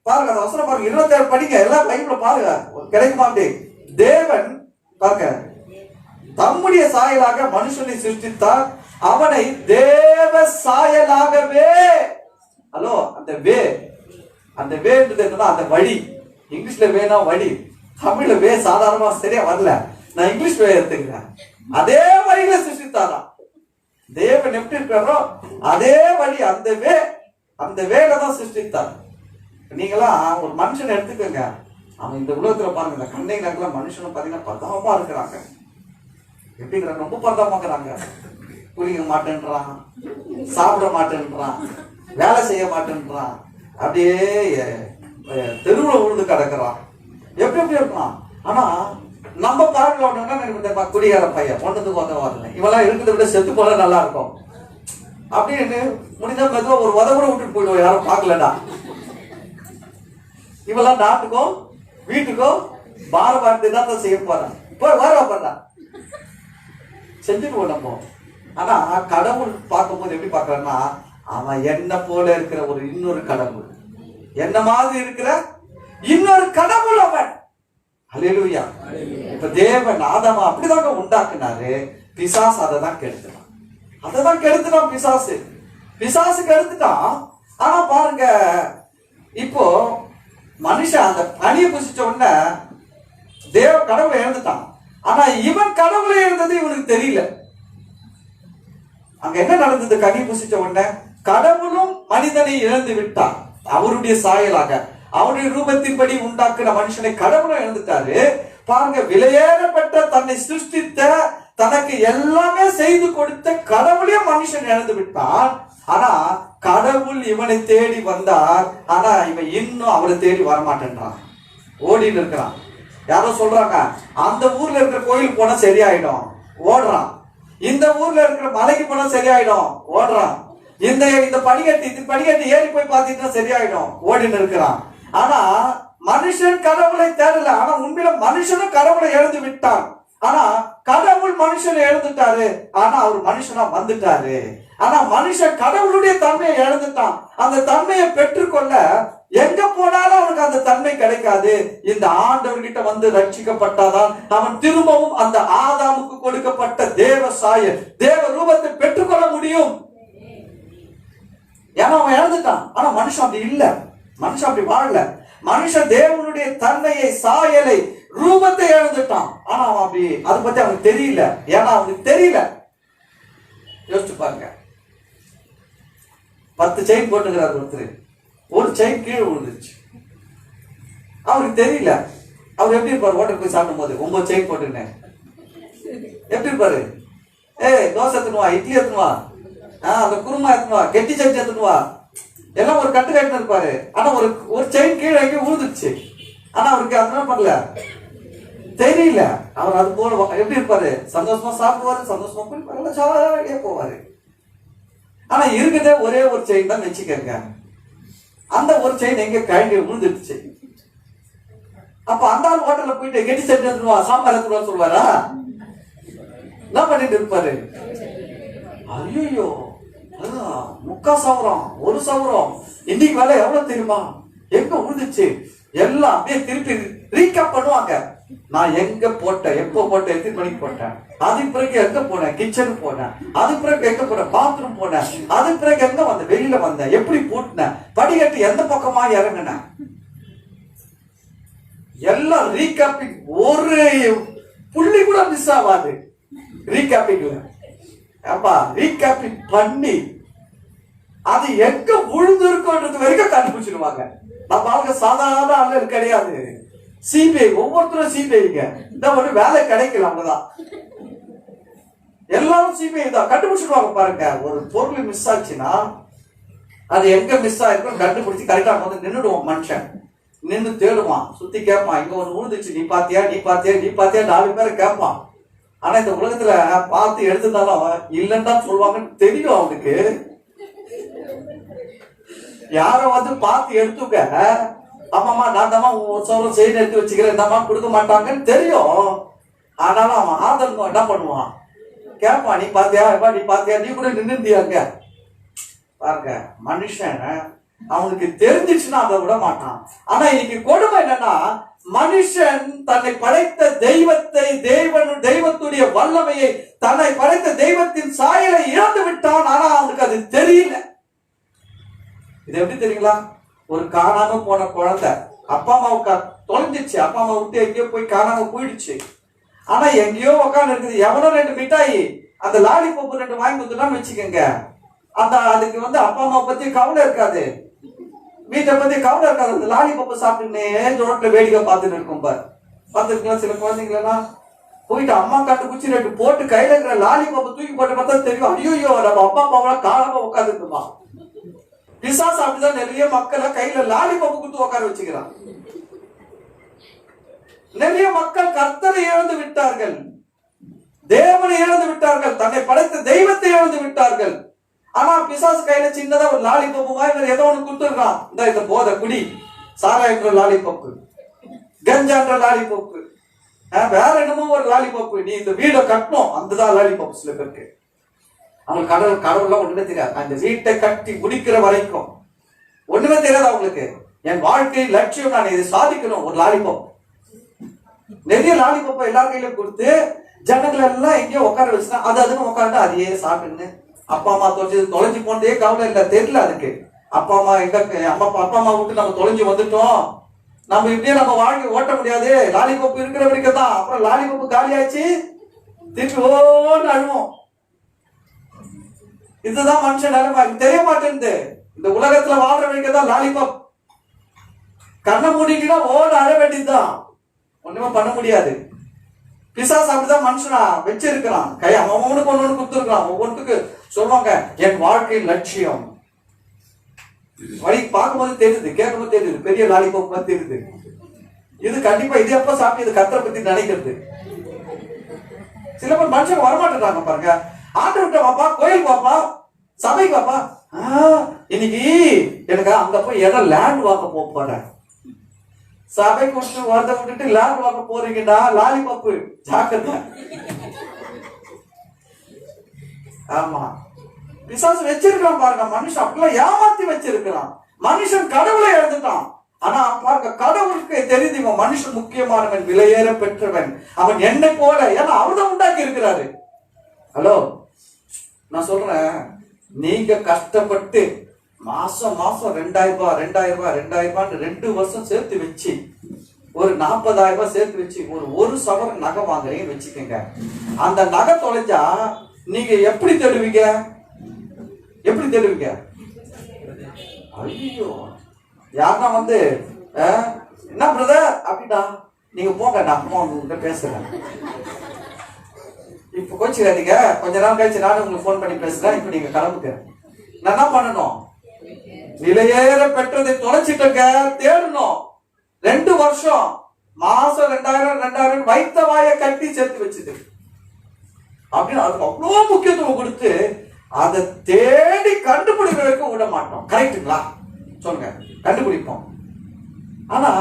பாருங்க அந்த வசனம் பாருங்க, 27 படிங்க, எல்லாம் பைபிள்ல பாருங்க, கிடைக்குமா? தேவன் பாருங்க தம்முடைய சாயலாக மனுஷனை சிருஷ்டித்தார், அவனை தேவ சாயலாகவே. ஹலோ, அந்த வேன்றது என்னன்னா அந்த வழி. இங்கிலீஷ்ல வேணா வழி, தமிழ்ல வே சாதாரணமா சரியா வரல, நான் இங்கிலீஷ் வே எடுத்துக்கிறேன். அதே வழியில சிருஷ்டித்தாராம். தேவன் எப்படி இருக்காரோ அதே வழி, அந்த வேலை தான் சிருஷ்டித்தார். நீங்களாம் ஒரு மனுஷனை எடுத்துக்கோங்க, அவன் இந்த உலகத்துல பாருங்க, இந்த கண்ணைகளுக்கெல்லாம் மனுஷனும் பாத்தீங்கன்னா பதாமா இருக்கிறாங்க. எப்படிங்கிறாங்க? ரொம்ப பதாமாக்குறாங்க. குளிக்க மாட்டேன்றான், சாப்பிட மாட்டேன்றான், வேலை செய்ய மாட்டேன்றான், அப்படியே தெருவுல விழுந்து கிடக்குறான். எப்படி இருக்கலாம்? ஆனா நம்ம பார்க்கலாம், குடிகார பையன் ஒன்றதுக்கு உதவாதுங்க, இவெல்லாம் இருக்கிறத விட செத்து போல நல்லா இருக்கும் அப்படின்னு முடிஞ்சா மெதுவா ஒரு உதவுற விட்டுட்டு போயிடுவோம், யாரும் பார்க்கலடா. இவெல்லாம் நாட்டுக்கும் வீட்டுக்கும் பாரபாரத்தை தான் செய்ய போறான். போய் வர போறான் செஞ்சுட்டு நம்ம. ஆனா கடவுள் பார்க்கும்போது எப்படி பார்க்கறான்னா, அவன் என்ன போல இருக்கிற ஒரு இன்னொரு கடவுள், என்ன மாதிரி இருக்கிற இன்னொரு கடவுள் அவன். அல்லேலூயா. இப்ப தேவன் ஆதாம அப்படிதாங்க உண்டாக்குனாரு. பிசாசு அதை தான் கெடுத்துட்டான். அதைதான் கெடுத்துட்டான் பிசாசு. பிசாசு கெடுத்துட்டான். ஆனா பாருங்க, இப்போ மனுஷன் அந்த பனியை புசிச்ச உடனே கடவுளை இழந்துட்டான். ஆனா இவன் கடவுளை இழந்தது இவனுக்கு தெரியல. அங்க என்ன நடந்தது? கனி புசிச்ச உடனே கடவுளும் மனிதனை இழந்து விட்டான். அவருடைய சாயலாக அவருடைய ரூபத்தின்படி உண்டாக்குன மனுஷனை கடவுளும் இழந்துட்டாரு. பாருங்க, விலையேறப்பட்ட தன்னை சிருஷ்டித்த, தனக்கு எல்லாமே செய்து கொடுத்த கடவுளையும் மனுஷன் இழந்து விட்டான். ஆனா கடவுள் இவனை தேடி வந்தார். ஆனா இவன் இன்னும் அவரை தேடி வரமாட்டேன்றான், ஓடிட்டு இருக்கிறான். யாரோ சொல்றாங்க, அந்த ஊர்ல இருக்கிற கோயில் போனா சரியாயிடும், ஓடுறான். இந்த ஊர்ல இருக்கிற மலைக்கு போனா சரியாயிடும், ஓடுறான். இந்த படிக்கட்டு ஏறி போய் பார்த்துட்டா சரியாயிடும், ஓடின்னு இருக்கிறான். ஆனா மனுஷன் கடவுளை தேடல. ஆனா உண்மையில மனுஷனும் கடவுளை இழந்து விட்டான். ஆனா கடவுள் மனுஷனை இழந்துட்டாரு. ஆனா அவர் மனுஷனா வந்துட்டாரு. ஆனா மனுஷன் கடவுளுடைய தன்மையை இழந்துட்டான். அந்த தன்மையை பெற்றுக்கொள்ள எங்க போனாலும் அவனுக்கு அந்த தன்மை கிடைக்காது. இந்த ஆண்டவர்கிட்ட வந்து ரட்சிக்கப்பட்டாதான் அவன் திரும்பவும் அந்த ஆதாமுக்கு கொடுக்கப்பட்ட தேவ சாய, தேவ ரூபத்தை பெற்றுக்கொள்ள முடியும். ஏன்னா அவன் இழந்துட்டான். ஆனா மனுஷன் அப்படி இல்ல, மனுஷன் அப்படி வாழல. மனுஷன் தேவனுடைய தன்மையை, சாயலை, ரூபத்தை இழந்துட்டான். ஆனா அவன் அப்படி அதை பத்தி அவனுக்கு தெரியல. ஏன்னா அவனுக்கு தெரியல. யோசிச்சு பாருங்க, 10 செயின் போட்டுக்கிறார் ஒருத்தர், ஒரு செயின் கீழே விழுந்துருச்சு, அவருக்கு தெரியல. அவர் எப்படி இருப்பாரு? ஹோட்டல் போய் சாப்பிடும் போது 9 செயின் போட்டுக்கினேன் எப்படி இருப்பாரு? தோசை எத்துனுவா, இட்லி எத்துனுவா, அந்த குருமா எத்துனுவா, கெட்டி சட்னி எத்துனுவா, எல்லாம் ஒரு கட்டு கட்டு இருப்பாரு. ஆனா ஒரு செயின் கீழே எங்கே விழுந்துருச்சு. ஆனா அவருக்கு அதெல்லாம் பண்ணல, தெரியல. அவர் அது போல எப்படி இருப்பாரு? சந்தோஷமா சாப்பிடுவாரு, சந்தோஷமா குளிப்பாரு, ஜாலியா போவாரு. ஆனா இருக்குதே ஒரே ஒரு செயின் தான் வச்சுக்கங்க. அந்த ஒரு செயின் எங்க கழண்டி விழுந்துருச்சு. அப்ப அந்த ஆள் ஹோட்டல்ல போயிட்டு கெட்டி சட்னி எடுத்துருவா, சாம்பார் எடுத்துருவா சொல்லுவாரா? என்ன பண்ணிட்டு இருப்பாரு? ஐயோ, முக்கா சவரம், ஒரு சவரம், இன்னைக்கு வேலை எவ்வளவு தெரியுமா? எங்க விழுந்துச்சு? எல்லாம் அப்படியே திருப்பி ரீகேப் பண்ணுவாங்க. நான் எங்க போட்டேன், எப்போ போட்டேன், எத்தனை மணிக்கு போட்டேன், அதுக்கு பிறகு எங்க போனேன், கிச்சன் போனேன், அதுக்கு பிறகு எங்க போனேன், பாத்ரூம் போனேன், அதுக்கு பிறகு எங்க வந்தேன், வெளியில வந்தேன், எப்படி போட்டினேன், படிக்கட்டு எந்த பக்கமா இறங்கினேன், எல்லாம் ரீகேப்பிங். ஒரு புள்ளி கூட மிஸ் ஆகாது ரீகேப்பிங்ல. அப்பா ரீகேப்பிங் பண்ணி அது எங்க விழுந்து இருக்குன்றது வரைக்கும் கண்டுபிடிச்சிருவாங்க. நம்ம அவங்க சாதாரண ஆளு கிடையாது, சிபிஐ. ஒவ்வொருத்தரும் சிபிஐங்க. இந்த ஒரு வேலை கிடைக்கல, அவங்கதான் எல்லாரும் சிபிஐ தான் கண்டுபிடிச்சிருவாங்க. பாருங்க, ஒரு பொருள் மிஸ் ஆச்சுன்னா அது எங்க மிஸ் ஆயிருக்கும் கண்டுபிடிச்சு கரெக்டா வந்து நின்றுடுவோம். மனுஷன் நின்று தேடுவான், சுத்தி கேட்பான், இங்க ஒண்ணு விழுந்துச்சு, நீ பாத்தியா, நீ பாத்தியா, நீ பாத்தியா, 4 பேரை கேட்பான். ஆனா இந்த உலகத்துல பார்த்து எடுத்துட்டாலும் இல்லைன்னு தான் சொல்லுவாங்கன்னு தெரியும் அவனுக்கு. யார வந்து பார்த்து எடுத்துக்க, ஆமாமா நான் தாமா ஒரு சவரம் செயின் எடுத்து வச்சுக்கிறேன், இந்தம்மா கொடுக்க மாட்டாங்கன்னு தெரியும். ஆனாலும் அவன் ஆதரவு என்ன பண்ணுவான், கேட்பான், நீ பாத்தியா, நீ பாத்தியா, நீ கூட நின்றுந்தியாங்க. பாருங்க, மனுஷன் அவனுக்கு தெரிஞ்சிச்சுன்னா அதை விட மாட்டான். ஆனா இன்னைக்கு கொடுமை என்னன்னா, மனுஷன் தன்னை படைத்த தெய்வத்தை, தெய்வத்துடைய வல்லமையை, தன்னை படைத்த தெய்வத்தின் சாயலை இழந்து விட்டான். ஆனா அவனுக்கு அது தெரியல. இது எப்படி தெரியுங்களா? ஒரு காணாம போன குழந்தை அப்பா அம்மாவுக்கு தொலைஞ்சிச்சு, அப்பா அம்மா விட்டு எங்கேயோ போய் காணாம போயிடுச்சு. ஆனா எங்கேயோ உட்காந்து இருக்குது, எவனோ 2 மிட்டாயி, அந்த லாலிபப்பு 2 வாங்கி கொடுத்துட்டான்னு வச்சுக்கோங்க. அதுக்கு வந்து அப்பா அம்மா பத்தி கவலை இருக்காது, வீட்டை பத்தி கவலை இருக்காது. அந்த லாலிபப்பு சாப்பிட்டுன்னே ரோட்ல வேடிக்கை பார்த்துட்டு இருக்கும். பார்த்துருக்கலாம் சில குழந்தைங்களெல்லாம் போயிட்டு அம்மா காட்டு குச்சி 2 போட்டு கையில இருக்கிற லாலிபப்பு தூக்கி போட்டு பார்த்தா தெரியும், ஐயோ நம்ம அப்பா அம்மாவெல்லாம் காணாம உட்காந்துருக்குமா. பிசாசு அப்படிதான் நிறைய மக்களை கையில லாலிபப்பு கொடுத்து உட்கார வச்சுக்கிறான். நிறைய மக்கள் கர்த்தரை இழந்து விட்டார்கள், தேவனை இழந்து விட்டார்கள், தன்னை படைத்த தெய்வத்தை இழந்து விட்டார்கள். ஆனா பிசாசு கையில சின்னதா ஒரு லாலிபப்பு மாதிரி ஏதோ ஒண்ணு கொடுத்துருக்கான், இந்த போத குடி சாராயத்துல லாலிபப்பு, கஞ்சான்ற லாலிபப்பு, வேற என்னமோ ஒரு லாலிபப்பு, நீ இந்த வீடை கட்டணும் அதுதான் லாலிபப். சில பேருக்கு அவங்க கடவுள்லாம் ஒண்ணுமே தெரியாது. அந்த வீட்டை கட்டி முடிக்கிற வரைக்கும் ஒண்ணுமே தெரியாது அவங்களுக்கு. என் வாழ்க்கை லட்சியம், நான் இதை சாதிக்கணும், ஒரு லாலிபப். நிறைய லாலிபப்பை எல்லா கையிலும் கொடுத்து ஜனங்கள் எல்லாம் எங்கேயோ உட்கார வச்சுனா அதுன்னு உட்காந்து அதையே சாப்பிட்டுன்னு அப்பா அம்மா தொலைஞ்சு போனதே கவலை இல்லை, தெரியல அதுக்கு. அப்பா அம்மா எங்க அப்பா அம்மா விட்டு நம்ம தொலைஞ்சு வந்துட்டோம், நம்ம இப்படியே நம்ம வாழ்க்கை ஓட்ட முடியாது, லாலிபப்பு இருக்கிற வரைக்கும் தான். அப்புறம் லாலிபப்பு காலி ஆச்சு, திருப்பி ஓன்னு அழுவோம். இதுதான் மனுஷன் நிலைமை. தெரிய மாட்டேங்குது. இந்த உலகத்துல வாழ்ற வரைக்கும் தான் லாலிபப். கண்ணை மூடிட்டுனா ஓன்னு அழ வேண்டியதுதான், ஒண்ணுமே பண்ண முடியாது. பிசாசு அப்படிதான் மனுஷனா வச்சிருக்கிறான். அவனுக்கு ஒண்ணு கொடுத்துருக்கான். ஒவ்வொன்றுக்கு சொல்லுவாங்க என் வாழ்க்கை லட்சியம். வழி பார்க்கும்போது தெரியுது, கேட்கும்போது தெரியுது, பெரிய லாலிபப் தெரியுது. இது கண்டிப்பா இது எப்ப சாப்பிட்டு இது கத்தரை பத்தி நினைக்கிறது. சில பேர் மனுஷங்க வரமாட்டாங்க பாருங்க. ஆண்டவர்கிட்ட வாப்பா, கோயில் வாப்பா, சபை வாப்பா, இன்னைக்கு எனக்கு அங்க போய் இடம் லேண்ட் வாங்க போறேன். சபை கொடுத்து வரத விட்டுட்டு லேண்ட் வாங்க போறீங்கடா, லாலிபப்பு, ஜாக்கிரதை. ஆமா, பிசாசு வச்சிருக்கான் பாருங்க. மனுஷன் அப்படிலாம் ஏமாத்தி வச்சிருக்கிறான். மனுஷன் கடவுளை இழந்துட்டான். ஆனா பாருங்க, கடவுளுக்கு தெரியுது இவன் மனுஷன் முக்கியமானவன், விலையேற பெற்றவன், அவன் என்னை போல. ஏன்னா அவர்தான் உண்டாக்கி இருக்கிறாரு. ஹலோ, நான் சொல்றேன், நீங்க கஷ்டப்பட்டு மாசம் 2000 ரூபாய் 2 வருஷம் சேர்த்து வச்சு ஒரு 40,000 ரூபாய் சேர்த்து வச்சு ஒரு சவரன் நகை வாங்குறீங்கன்னு வச்சுக்கோங்க. அந்த நகை தொலைஞ்சா நீங்க எப்படி தேடுவீங்க? எப்படி தேடுவீங்க? ஐயோ, யாருன்னா வந்து என்ன பிரதர் அப்படின்னா நீங்க போங்க, நான் அம்மா உங்ககிட்ட பேசுறேன். இப்ப கோச்சிக்காதீங்க, கொஞ்ச நாள் கழிச்சு நானும் உங்களுக்கு போன் பண்ணி பேசுறேன். இப்ப நீங்க கிளம்புங்க. நான் என்ன பண்ணணும்? விலையேற பெற்றதை தொலைச்சிட்டங்க, தேடணும். 2 வருஷம் மாசம் 2000 வைத்த வாயை கட்டி சேர்த்து வச்சுது அப்படின்னு அதுக்கு அவ்வளோ முக்கியத்துவம் கொடுத்து அதை தேடி கண்டுபிடிக்கிறதுக்கு விட மாட்டோம். கரெக்டுங்களா? சொல்லுங்க, கண்டுபிடிப்போம். ஆனா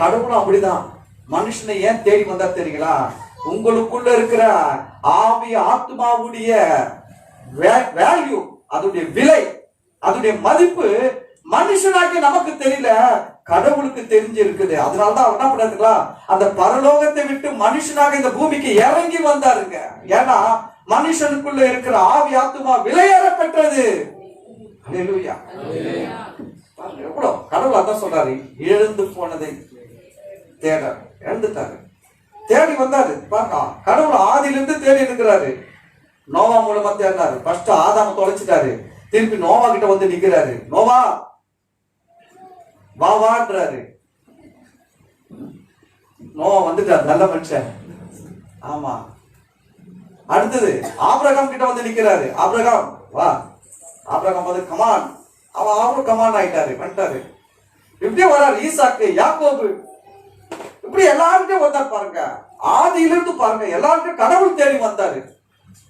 கடவுளும் அப்படிதான். மனுஷனை ஏன் தேடி வந்தா தெரியுங்களா? உங்களுக்குள்ள இருக்கிற ஆவி ஆத்மாவுடைய வேல்யூ, அதோடைய விலை, அதோடைய மதிப்பு மனுஷனாக்கி நமக்கு தெரியல, கடவுளுக்கு தெரிஞ்சு இருக்குது. அதனாலதான் அவர் என்ன பண்ணாருங்களா, அந்த பரலோகத்தை விட்டு மனுஷனாக இந்த பூமிக்கு இறங்கி வந்தாருங்க. ஏன்னா மனுஷனுக்குள்ள இருக்கிற ஆவி ஆத்துமா விலையேற பெற்றது. அல்லேலூயா. எவ்வளவு கடவுள் அதான் சொல்றாரு, எழுந்து போனதை தேட எழுந்துட்டாரு, தேடி வந்தாரு. பாருங்க, கடவுள் ஆதியிலிருந்து தேடி இருக்கிறாரு. நோவா மூலமா தேடினாரு. ஃபர்ஸ்ட் ஆதாம தொலைச்சிட்டாரு, திருப்பி நோவா கிட்ட வந்து நிக்கிறாரு. நோவா வா வான்றாரு. நோவா வந்துட்டார், நல்ல மனுஷன். ஆமா. அடுத்தது ஆபிரகாம் கிட்ட வந்து நிக்கிறாரு. ஆபிரகாம் வா. ஆபிரகாம் வந்து கமான், அவரும் கமான் ஆயிட்டாரு, வந்துட்டாரு. இப்படியே வர்றாரு. ஈசாக்கு, யாக்கோபு, இப்படி எல்லாருக்கிட்டையும் வந்தார் பாருங்க. ஆதியிலிருந்து பாருங்க, எல்லாருக்கும் கடவுள் தேடி வந்தாரு.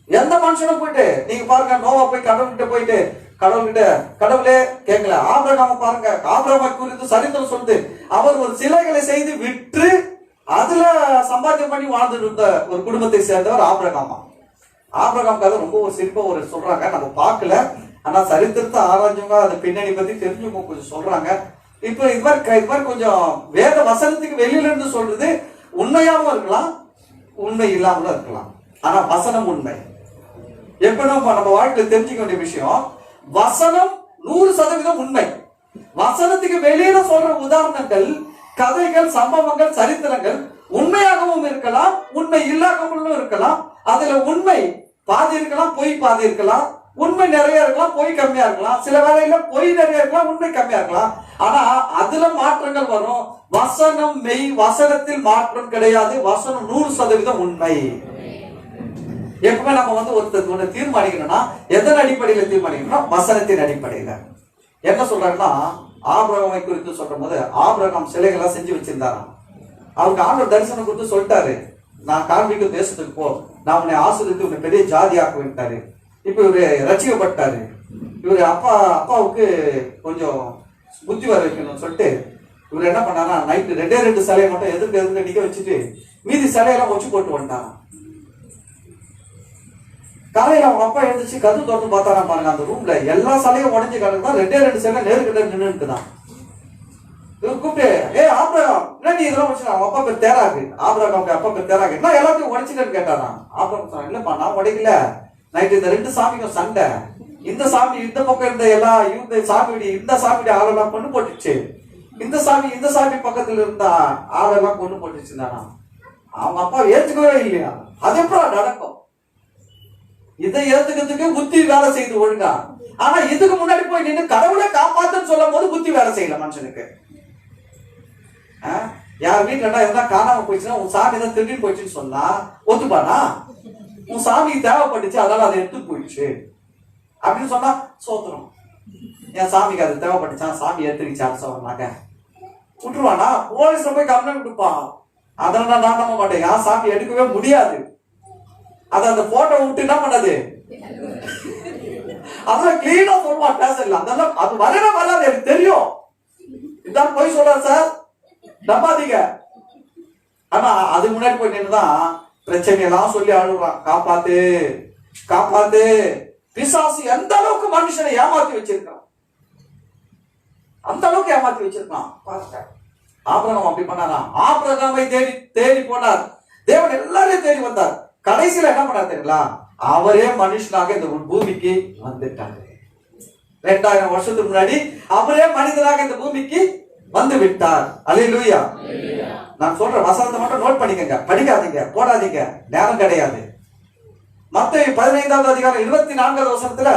எந்த மனுஷனும் போயிட்டு நீங்க பாருங்க, நோவா போய் கடவுள்கிட்ட போயிட்டு கடவுளே கேட்கல. ஆபிரகாம பாருங்க, ஆபிரகாமை குறித்து சரித்திரம் சொல்லுது, அவர் ஒரு சிலைகளை செய்து விற்று அதுல சம்பாத்தியம் பண்ணி வாழ்ந்துட்டு இருந்த ஒரு குடும்பத்தை சேர்ந்தவர் ஆபிரகாமா. ஆபிரகாம் கதை ரொம்ப ஒரு சிறப்பா ஒரு சொல்றாங்க, நம்ம பார்க்கல. ஆனா சரித்திரத்தை ஆராய்ஞ்சவங்க அந்த பின்னணி பத்தி தெரிஞ்சவங்க கொஞ்சம் சொல்றாங்க. இப்ப இது மாதிரி கொஞ்சம் வேத வசனத்துக்கு வெளியில இருந்து சொல்றது உண்மையாவும் இருக்கலாம், உண்மை இல்லாமலும் இருக்கலாம். ஆனா வசனம் உண்மை. எப்ப நம்ம வாழ்க்கையில தெரிஞ்சுக்க வேண்டிய விஷயம், வசனம் 100% உண்மை. வசனத்துக்கு வெளியில சொல்ற உதாரணங்கள், கதைகள், சம்பவங்கள், சரித்திரங்கள் உண்மையாகவும் இருக்கலாம், உண்மை இல்லாமலும் இருக்கலாம். அதுல உண்மை பாதி இருக்கலாம், பொய் பாதி இருக்கலாம். உண்மை நிறைய இருக்கலாம், பொய் கம்மியா இருக்கலாம். சில வேளையில பொய் நிறைய இருக்கலாம், உண்மை கம்மியா இருக்கலாம். ஆனா அதுல மாற்றங்கள் வரும். வசனம் மெய், வசனத்தில் மாற்றம் கிடையாது. வசனம் 100% உண்மை. எப்பவுமே நம்ம வந்து ஒன்று தீர்மானிக்கணும்னா எதன் அடிப்படையில தீர்மானிக்கணும்னா வசனத்தின் அடிப்படையில. என்ன சொல்றாருன்னா, ஆபிரகாமை குறித்து சொல்ற போது, ஆபிரகாம் சிலைகள்லாம் செஞ்சு வச்சிருந்தாராம். அவருக்கு ஆண்டவர் தரிசனம் கொடுத்து சொல்லிட்டாரு, நான் காண்பிக்கும் தேசத்துக்கு போ, நான் உன்னை ஆசீர்வதித்து உன்னை பெரிய ஜாதியாக்க விட்டாரு. இப்ப இவரு ரட்சிக்கப்பட்டாரு. இவரு அப்பாவுக்கு கொஞ்சம் புத்தி வர வைக்கணும்னு சொல்லிட்டு இவர் என்ன பண்ணானா, நைட்டு 2 சிலையை மட்டும் எதிர்க்க நிக்க வச்சுட்டு மீதி சிலையெல்லாம் வச்சு போட்டு வந்துட்டானா. காலையில அவங்க அப்பா எழுந்துச்சு கது திறந்து பார்த்தாரா பாருங்க, அந்த ரூம்ல எல்லா சிலையும் உடஞ்சு கிடக்குதான், 2 சிலை நேருக்கு நின்றுட்டுதான். இவர் கூப்பிட்டு, ஆபிரகாம் என்ன நீ இதெல்லாம் வச்சு, அவங்க அப்பா பேர் தேராகு, ஆபிரகாம் அப்பா பேர் தேராகு, என்ன எல்லாத்தையும் உடைச்சுட்டேன்னு கேட்டாராம். ஆபிரகாம் இல்லப்பா நான் உடைக்கல, நைட்டு இந்த 2 சாமிக்கும் சண்டை, இந்த சாமி இந்த பக்கம் இருந்த எல்லா இந்த சாமியுடைய ஆளெல்லாம் கொண்டு போட்டுச்சு, இந்த சாமி பக்கத்துல இருந்த ஆளெல்லாம் கொண்டு போட்டுச்சுதானா. அவங்க அப்பா ஏத்துக்கவே இல்லையா. அது எப்பறம் நடக்கும்? இதை ஏத்துக்கிறதுக்கு புத்தி வேலை செய்து ஒழுங்கா. ஆனா இதுக்கு முன்னாடி போய் நின்று கடவுளை காப்பாத்துன்னு சொல்லும் போது புத்தி வேலை செய்யல மனுஷனுக்கு. யார் வீட்டுல எதனா காணாம போயிடுச்சுன்னா, உன் சாமி தான் திருடின்னு போயிடுச்சுன்னு சொன்னா ஒத்துப்பானா? உன் சாமிக்கு தேவைப்பட்டுச்சு அதனால அதை எடுத்து போயிடுச்சு அப்படின்னு சொன்னா சோத்துரும். என் சாமிக்கு அது தேவைப்பட்டுச்சா, சாமி எடுத்துக்கிச்சான்னு சொன்னாங்க விட்டுருவானா? போலீஸ்ல போய் கம்ப்ளைண்ட் கொடுப்பான். அதனால நான் நம்ப மாட்டேன், என் சாமி எடுக்கவே முடியாது. அது அந்த போட்டோ விட்டு என்ன பண்ணது, அதெல்லாம் கிளீனா சொல்லுவான், பேசல அதெல்லாம் அது வரவே வராது, எனக்கு தெரியும். இதான் போய் சொல்றாரு சார், நம்பாதீங்க. ஆனா அதுக்கு முன்னாடி போய் நின்றுதான் பிரச்சனையெல்லாம் சொல்லி அழுகுறான், காப்பாத்து காப்பாத்து. பிசாசு எந்த அளவுக்கு மனுஷனை ஏமாத்தி வச்சிருக்கான், அந்த அளவுக்கு ஏமாத்தி வச்சிருக்கான். ஆபிரகாம் அப்படி பண்ணாரா? ஆபிரகாமை தேடி தேடி போனார், தேவன் எல்லாரையும் தேடி வந்தார். கடைசியில என்ன பண்ணார் தெரியுங்களா? அவரே மனுஷனாக இந்த பூமிக்கு வந்துட்டாரு. 2000 வருஷத்துக்கு முன்னாடி அவரே மனிதனாக இந்த பூமிக்கு வந்து விட்டார். அல்லேலூயா. நான் சொல்ற வசனத்தை மட்டும் நோட் பண்ணிக்கங்க, படிக்காதீங்க, போடாதீங்க, நேரம் கிடையாது. மத்தேயு 15வது அதிகாரம் 24வது வசனத்துல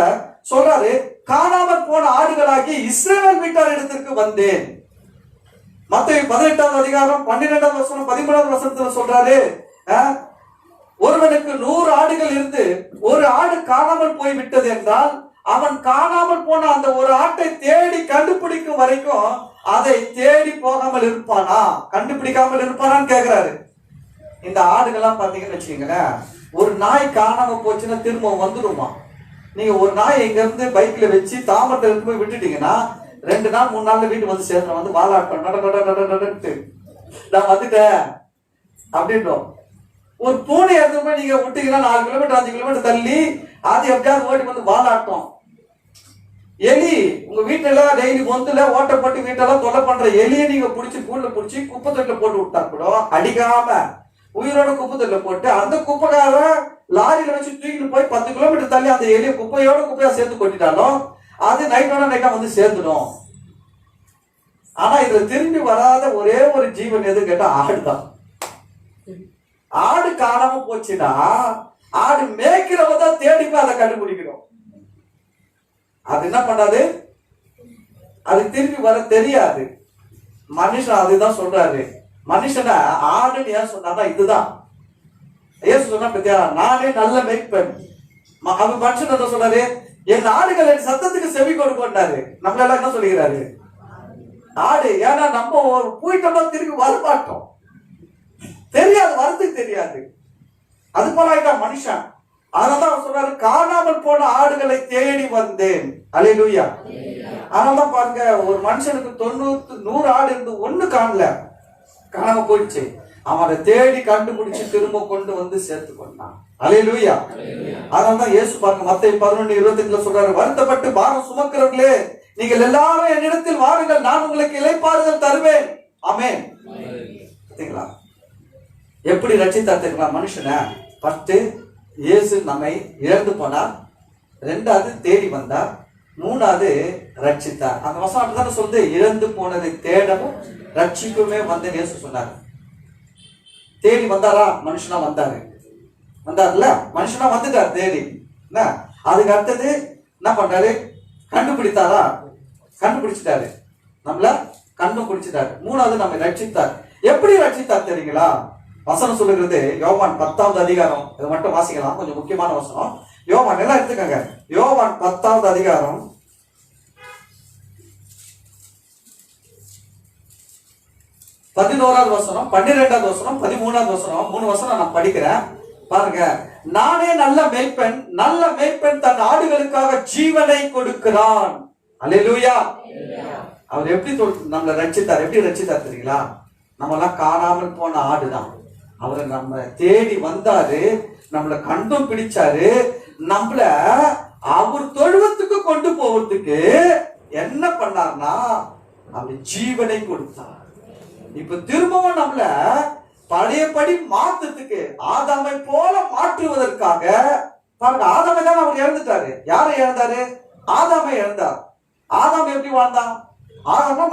சொல்றாரு, காணாமல் போன ஆடுகளாகி இஸ்ரவேல் வீட்டார் இடத்திற்கு வந்தேன். மத்தேயு 18வது அதிகாரம் 12வது வசனம் 13வது வசனத்துல சொல்றாரு, ஒருவனுக்கு 100 ஆடுகள் இருந்து ஒரு ஆடு காணாமல் போய் விட்டது என்றால் அவன் காணாமல் போன அந்த ஒரு ஆட்டை தேடி கண்டுபிடிக்கும் வரைக்கும் அதை தேடி போகாமல் இருப்பானா, கண்டுபிடிக்காமல் இருப்பானான்னு கேக்குறாரு. இந்த ஆடுகள்லாம் பாத்தீங்கன்னு வச்சுக்கீங்களேன், ஒரு நாய் காணாம போச்சுன்னா திரும்ப வந்துடுமா? நீங்க ஒரு நாய் இங்க இருந்து பைக்ல வச்சு தாமரத்தை எடுத்து போய் விட்டுட்டீங்கன்னா 2 நாள் 3 நாள்ல வீட்டு வந்து சேர்ந்து வந்து வாழாட்டம் நடட்டு நான் வந்துட்டேன் அப்படின்றோம். ஒரு பூனை எடுத்து போய் நீங்க விட்டீங்கன்னா 4 கிலோமீட்டர் 5 கிலோமீட்டர் தள்ளி அது எப்படியாவது ஓடி வந்து வாழாட்டம். எலி உங்க வீட்டுல டெய்லி பொந்துல ஓட்டப்பட்டு வீட்டெல்லாம் தொலை பண்ற எலியை நீங்க புடிச்சு கூண்டுல புடிச்சு குப்பை தொட்டில போட்டு விட்டா கூட அடிக்காம உயிரோட குப்பை தொட்டில போட்டு அந்த குப்பைக்கார லாரியில வச்சு தூக்கிட்டு போய் 10 கிலோமீட்டர் தள்ளி அந்த எலியை குப்பையா சேர்த்து கொட்டிட்டாலும் அது நைட்டா வந்து சேர்ந்துடும். ஆனா இதுல திரும்பி வராத ஒரே ஒரு ஜீவன் எது கேட்டா ஆடுதான். ஆடு காணாம போச்சுன்னா ஆடு மேய்க்கிறவ தான் தேடி போய் அதை கண்டுபிடிக்கணும். அது என்ன பண்ணாது, அது திரும்பி வர தெரியாது. மனுஷன் அதுதான் சொல்றாரு. மனுஷனை ஆடுன்னு ஏன் சொன்னா இதுதான் ஏன் சொன்னா பத்தியா, நானே நல்ல மேய்ப்பேன். அவன் மனுஷன் என்ன சொல்றாரு, என் ஆடுகள் என் சத்தத்துக்கு செவி கொடுப்பாரு. நம்மள எல்லாம் என்ன சொல்லுகிறாரு, ஆடு. ஏன்னா நம்ம ஒரு போயிட்டோம்னா திரும்பி வரமாட்டோம், தெரியாது, வரத்துக்கு தெரியாது. அது போல ஆயிட்டா மனுஷன். அதனாலதான் அவர் சொல்றாரு, காணாமல் போன ஆடுகளை தேடி வந்தேன். அல்லேலூயா. அதனாலதான் பாருங்க, ஒரு மனுஷனுக்கு 100 ஆடு இருந்து 1 காணாம போயிடுச்சு. அவன் அதை தேடி கண்டுபிடிச்சு திரும்ப கொண்டு வந்து சேர்த்து கொண்டான். அல்லேலூயா. அதனாலதான் இயேசு பாருங்க மத்தேயு 11:25 சொல்றாரு, வருத்தப்பட்டு பாரம் சுமக்கிறவர்களே நீங்கள் எல்லாரும் என்னிடத்தில் வாருங்கள், நான் உங்களுக்கு இளைப்பாறுதல் தருவேன். ஆமென். பாத்தீங்களா எப்படி ரட்சித்தார் தெரியுமா மனுஷனை? ஃபர்ஸ்ட் இயேசு நம்மை இழந்து போனார், 2வது தேடி வந்தார், 3வது ரட்சித்தார். அந்த வசனம் அப்படித்தானே சொல்லுது, இழந்து போனதை தேடவும் ரட்சிக்குமே வந்து இயேசு சொன்னார். தேடி வந்தாரா? மனுஷனா வந்தாருல்ல, மனுஷனா வந்துட்டார் தேடி. என்ன அதுக்கு அடுத்தது என்ன பண்றாரு? கண்டுபிடித்தாரா? கண்டுபிடிச்சிட்டாரு, நம்மள கண்டுபிடிச்சிட்டாரு. 3வது நம்ம ரட்சித்தார். எப்படி ரட்சித்தார் தெரியுங்களா? வசனம் சொல்லுகிறது யோவான் 10வது அதிகாரம். இதை மட்டும் வாசிக்கலாம், கொஞ்சம் முக்கியமான வசனம். யோவான் எல்லாம் எடுத்துக்கங்க. யோவான் 10வது அதிகாரம் 11வது வசனம், 12வது வசனம், 13வது வசனம், 3 வசனம் நான் படிக்கிறேன் பாருங்க. நானே நல்ல மேய்ப்பன் தன் ஆடுகளுக்காக ஜீவனை கொடுக்கிறான். அல்லேலூயா. அவர் எப்படி நம்மளை ரட்சித்தார், எப்படி ரட்சித்தார் தெரியுங்களா? நம்மளாம் காணாமல் போன ஆடுதான். அவரை நம்ம தேடி வந்தாரு, நம்மளை கண்டும் பிடிச்சாரு, நம்மள அவர் தொழுவத்துக்கு கொண்டு போவதுக்கு என்ன பண்ணார்னா அப்படி ஜீவனை கொடுத்தார். இப்ப திரும்பவும் நம்மள பழையபடி மாற்றத்துக்கு ஆதாமை போல மாற்றுவதற்காக பாருங்க, ஆதாமை தான் அவர் இழந்துட்டாரு. யாரை இழந்தாரு? ஆதாமை இழந்தார். ஆதாம் எப்படி வாழ்ந்தான்? ஆதாம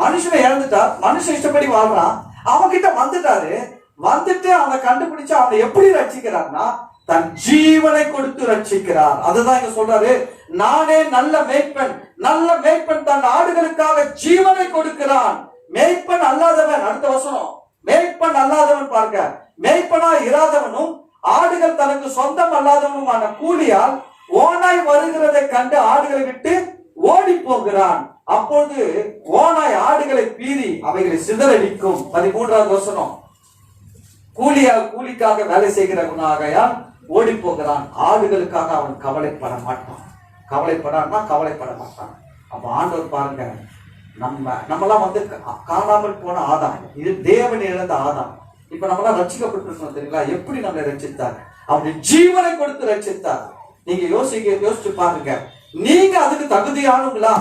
மனுஷனை இழந்துட்டார். மனுஷன் இஷ்டப்படி வாழ்றான். அவன்கிட்ட வந்துட்டாரு. வந்துட்டு அவனை கண்டுபிடிச்சு அவனை எப்படி ரட்சிக்கிறார்னா தன் ஜீவனை கொடுத்து ரட்சிக்கிறார். அதுதான் இங்க சொல்றாரு, நானே நல்ல மேய்ப்பன். நல்ல மேய்ப்பன் தன் ஆடுகளுக்காக ஜீவனை கொடுக்கிறான். மேய்ப்பன் அல்லாதவன், அடுத்த வசனம், மேய்ப்பன் அல்லாதவன் பாருங்க, மேய்ப்பனா இராதவனும் ஆடுகள் தனக்கு சொந்தம் அல்லாதவனுமான கூலியால் ஓனாய் வருகிறதை கண்டு ஆடுகளை விட்டு ஓடி போகிறான். அப்பொழுது ஓனாய் ஆடுகளை பீறி அவைகளை சிதறடிக்கும். 13வது வசனம், கூலிக்காக வேலை செய்கிறவனாகையால் ஓடி போகிறான். ஆடுகளுக்காக அவன் கவலைப்பட மாட்டான். கவலைப்பட மாட்டான். அப்ப ஆண்டவர் பாருங்க, நம்மலாம் வந்து காணாமல் போன ஆதாம், இது தேவன் இழந்த ஆதாம். இப்ப நம்மளாம் ரட்சிக்கப்பட்டிருக்கோம் தெரியுங்களா? எப்படி நம்மளை ரட்சித்தார்? அவருடைய ஜீவனை கொடுத்து ரட்சித்தார். நீங்க யோசிச்சு பாருங்க, நீங்க அதுக்கு தகுதியானுங்களா?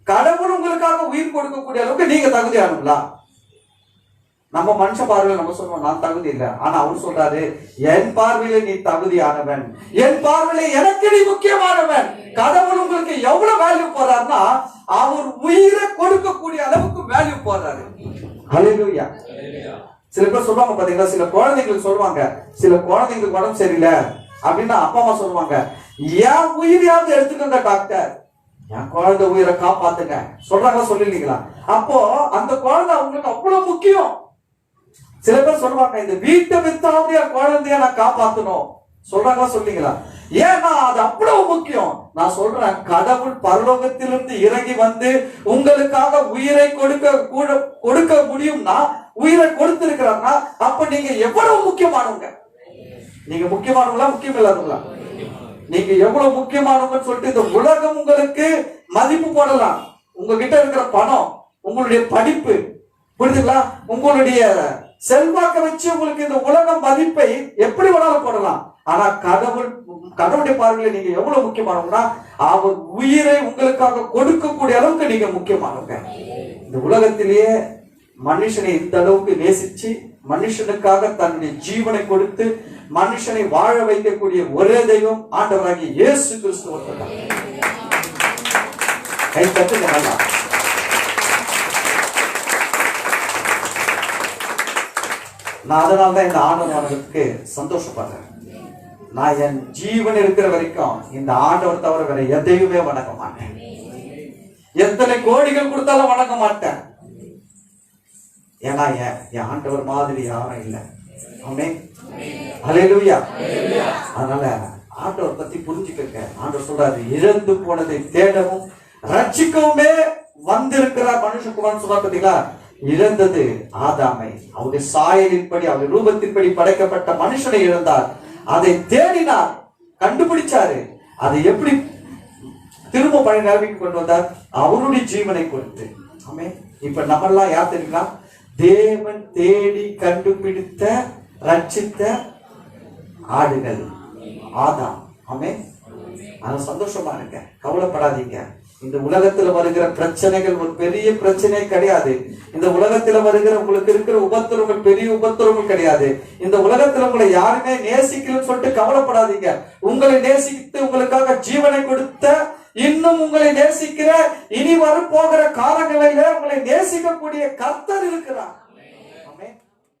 கடவுள் உங்களுக்காக உயிர் கொடுக்கக்கூடிய அளவுக்கு நீங்க தகுதியானுங்களா? நம்ம மனுஷ பார்வையில நம்ம சொல்றோம் நான் தகுதி இல்லை. ஆனா அவர் சொல்றாரு, என் பார்வையில நீ தகுதியானவன், என் பார்வையில எனக்கு நீ முக்கியமானவன். கடவுள் உங்களுக்கு எவ்வளவு வேல்யூ போறாருன்னா அவர் உயிரை கொடுக்கக்கூடிய அளவுக்கு வேல்யூ போறாரு. ஹல்லேலூயா. சில பேர் சொல்லுவாங்க பாத்தீங்களா, சில குழந்தைங்களுக்கு சொல்லுவாங்க, சில குழந்தைங்களுக்கு உடம்பு சரியில்லை அப்படின்னா அப்பா அம்மா சொல்லுவாங்க, என் உயிரையாவது எடுத்துக்கோங்க டாக்டர், என் குழந்தை உயிரை காப்பாத்துங்க சொல்றாங்களா, சொல்லிருக்கீங்களா? அப்போ அந்த குழந்தை அவங்களுக்கு அவ்வளவு முக்கியம். சில பேர் சொல்லுவாங்க, இந்த வீட்டை வித்தாவது என் குழந்தைய நான் காப்பாத்தணும் சொல்றாங்களா, சொல்லிங்களா? ஏன்னா அது அவ்வளவு முக்கியம். நான் சொல்றேன், கடவுள் பரலோகத்திலிருந்து இறங்கி வந்து உங்களுக்காக உயிரை கொடுக்க முடியும்னா, உயிரை கொடுத்திருக்கிறார்னா, அப்ப நீங்க எவ்வளவு முக்கியமானவங்க. நீங்க முக்கியமானவங்களா, முக்கியம் இல்லாதவங்களா? நீங்க எவ்வளவு முக்கியமானவங்கன்னு சொல்லிட்டு இந்த உலகம் உங்களுக்கு மதிப்பு போடலாம். உங்ககிட்ட இருக்கிற பணம், உங்களுடைய படிப்பு, புரியுதுங்களா, உங்களுடைய செல்வாக்க வச்சு உங்களுக்கு இந்த உலகம் மதிப்பை எப்படி வேணாலும் போடலாம். ஆனா கடவுளுடைய பார்வையில நீங்க எவ்வளவு முக்கியமானவங்கன்னா, அவர் உயிரை உங்களுக்காக கொடுக்கக்கூடிய அளவுக்கு நீங்க முக்கியமானவங்க. இந்த உலகத்திலேயே மனுஷனை இந்த அளவுக்கு நேசிச்சு மனுஷனுக்காக தன்னுடைய ஜீவனை கொடுத்து மனுஷனை வாழ வைக்கக்கூடிய ஒரே தெய்வம் ஆண்டவராகிய இயேசு கிறிஸ்து ஒருத்தர். கை தட்டுங்க நல்லா. நான் அதனால்தான் இந்த ஆண்டவருக்கு சந்தோஷப்படுறேன். நான் என் ஜீவன் இருக்கிற வரைக்கும் இந்த ஆண்டவர் தவிர வேற எதையுமே வணங்க மாட்டேன். எத்தனை கோடிகள் கொடுத்தாலும் வணங்க மாட்டேன். ஏன்னா என் ஆண்டவர் மாதிரி யாரும் இல்லை. ஆமென். ஹல்லேலூயா. அதனால ஆண்டவர் பத்தி புரிஞ்சுக்க. ஆண்டவர் சொல்றாரு, இழந்து போனதை தேடவும் ரட்சிக்கவுமே வந்திருக்கிறார் மனுஷகுமாரன் சொல்றா. பார்த்தீங்களா, இழந்தது ஆதாமை, அவருடைய சாயலின்படி அவருடைய ரூபத்தின்படி படைக்கப்பட்ட மனுஷனை இழந்தார். அதை தேடினார், கண்டுபிடிச்சாரு. அதை எப்படி திரும்ப பழைய நிலைமைக்கு கொண்டு வந்தார்? அவருடைய ஜீவனை கொடுத்து. ஆமென். இப்ப நம்மெல்லாம் யார் தெரியுங்களா? தேவன் தேடி கண்டுபிடித்த ரட்சித்த ஆடுகள் ஆதாம். ஆமென். அது சந்தோஷமா இருக்க, கவலைப்படாதீங்க. இந்த உலகத்துல வருகிற பிரச்சனைகள் ஒரு பெரிய பிரச்சனை கிடையாது. இந்த உலகத்துல வருகிற உங்களுக்கு இருக்கிற உபத்திரங்கள் பெரிய உபத்திரங்கள் கிடையாது. இந்த உலகத்துல உங்களை யாருமே நேசிக்கலன்னு சொல்லிட்டு கவலைப்படாதீங்க. உங்களை நேசித்து உங்களுக்காக ஜீவனை கொடுத்த, இன்னும் உங்களை நேசிக்கிற, இனி வர போகிற காலங்களில உங்களை நேசிக்கக்கூடிய கர்த்தர் இருக்கிறார்.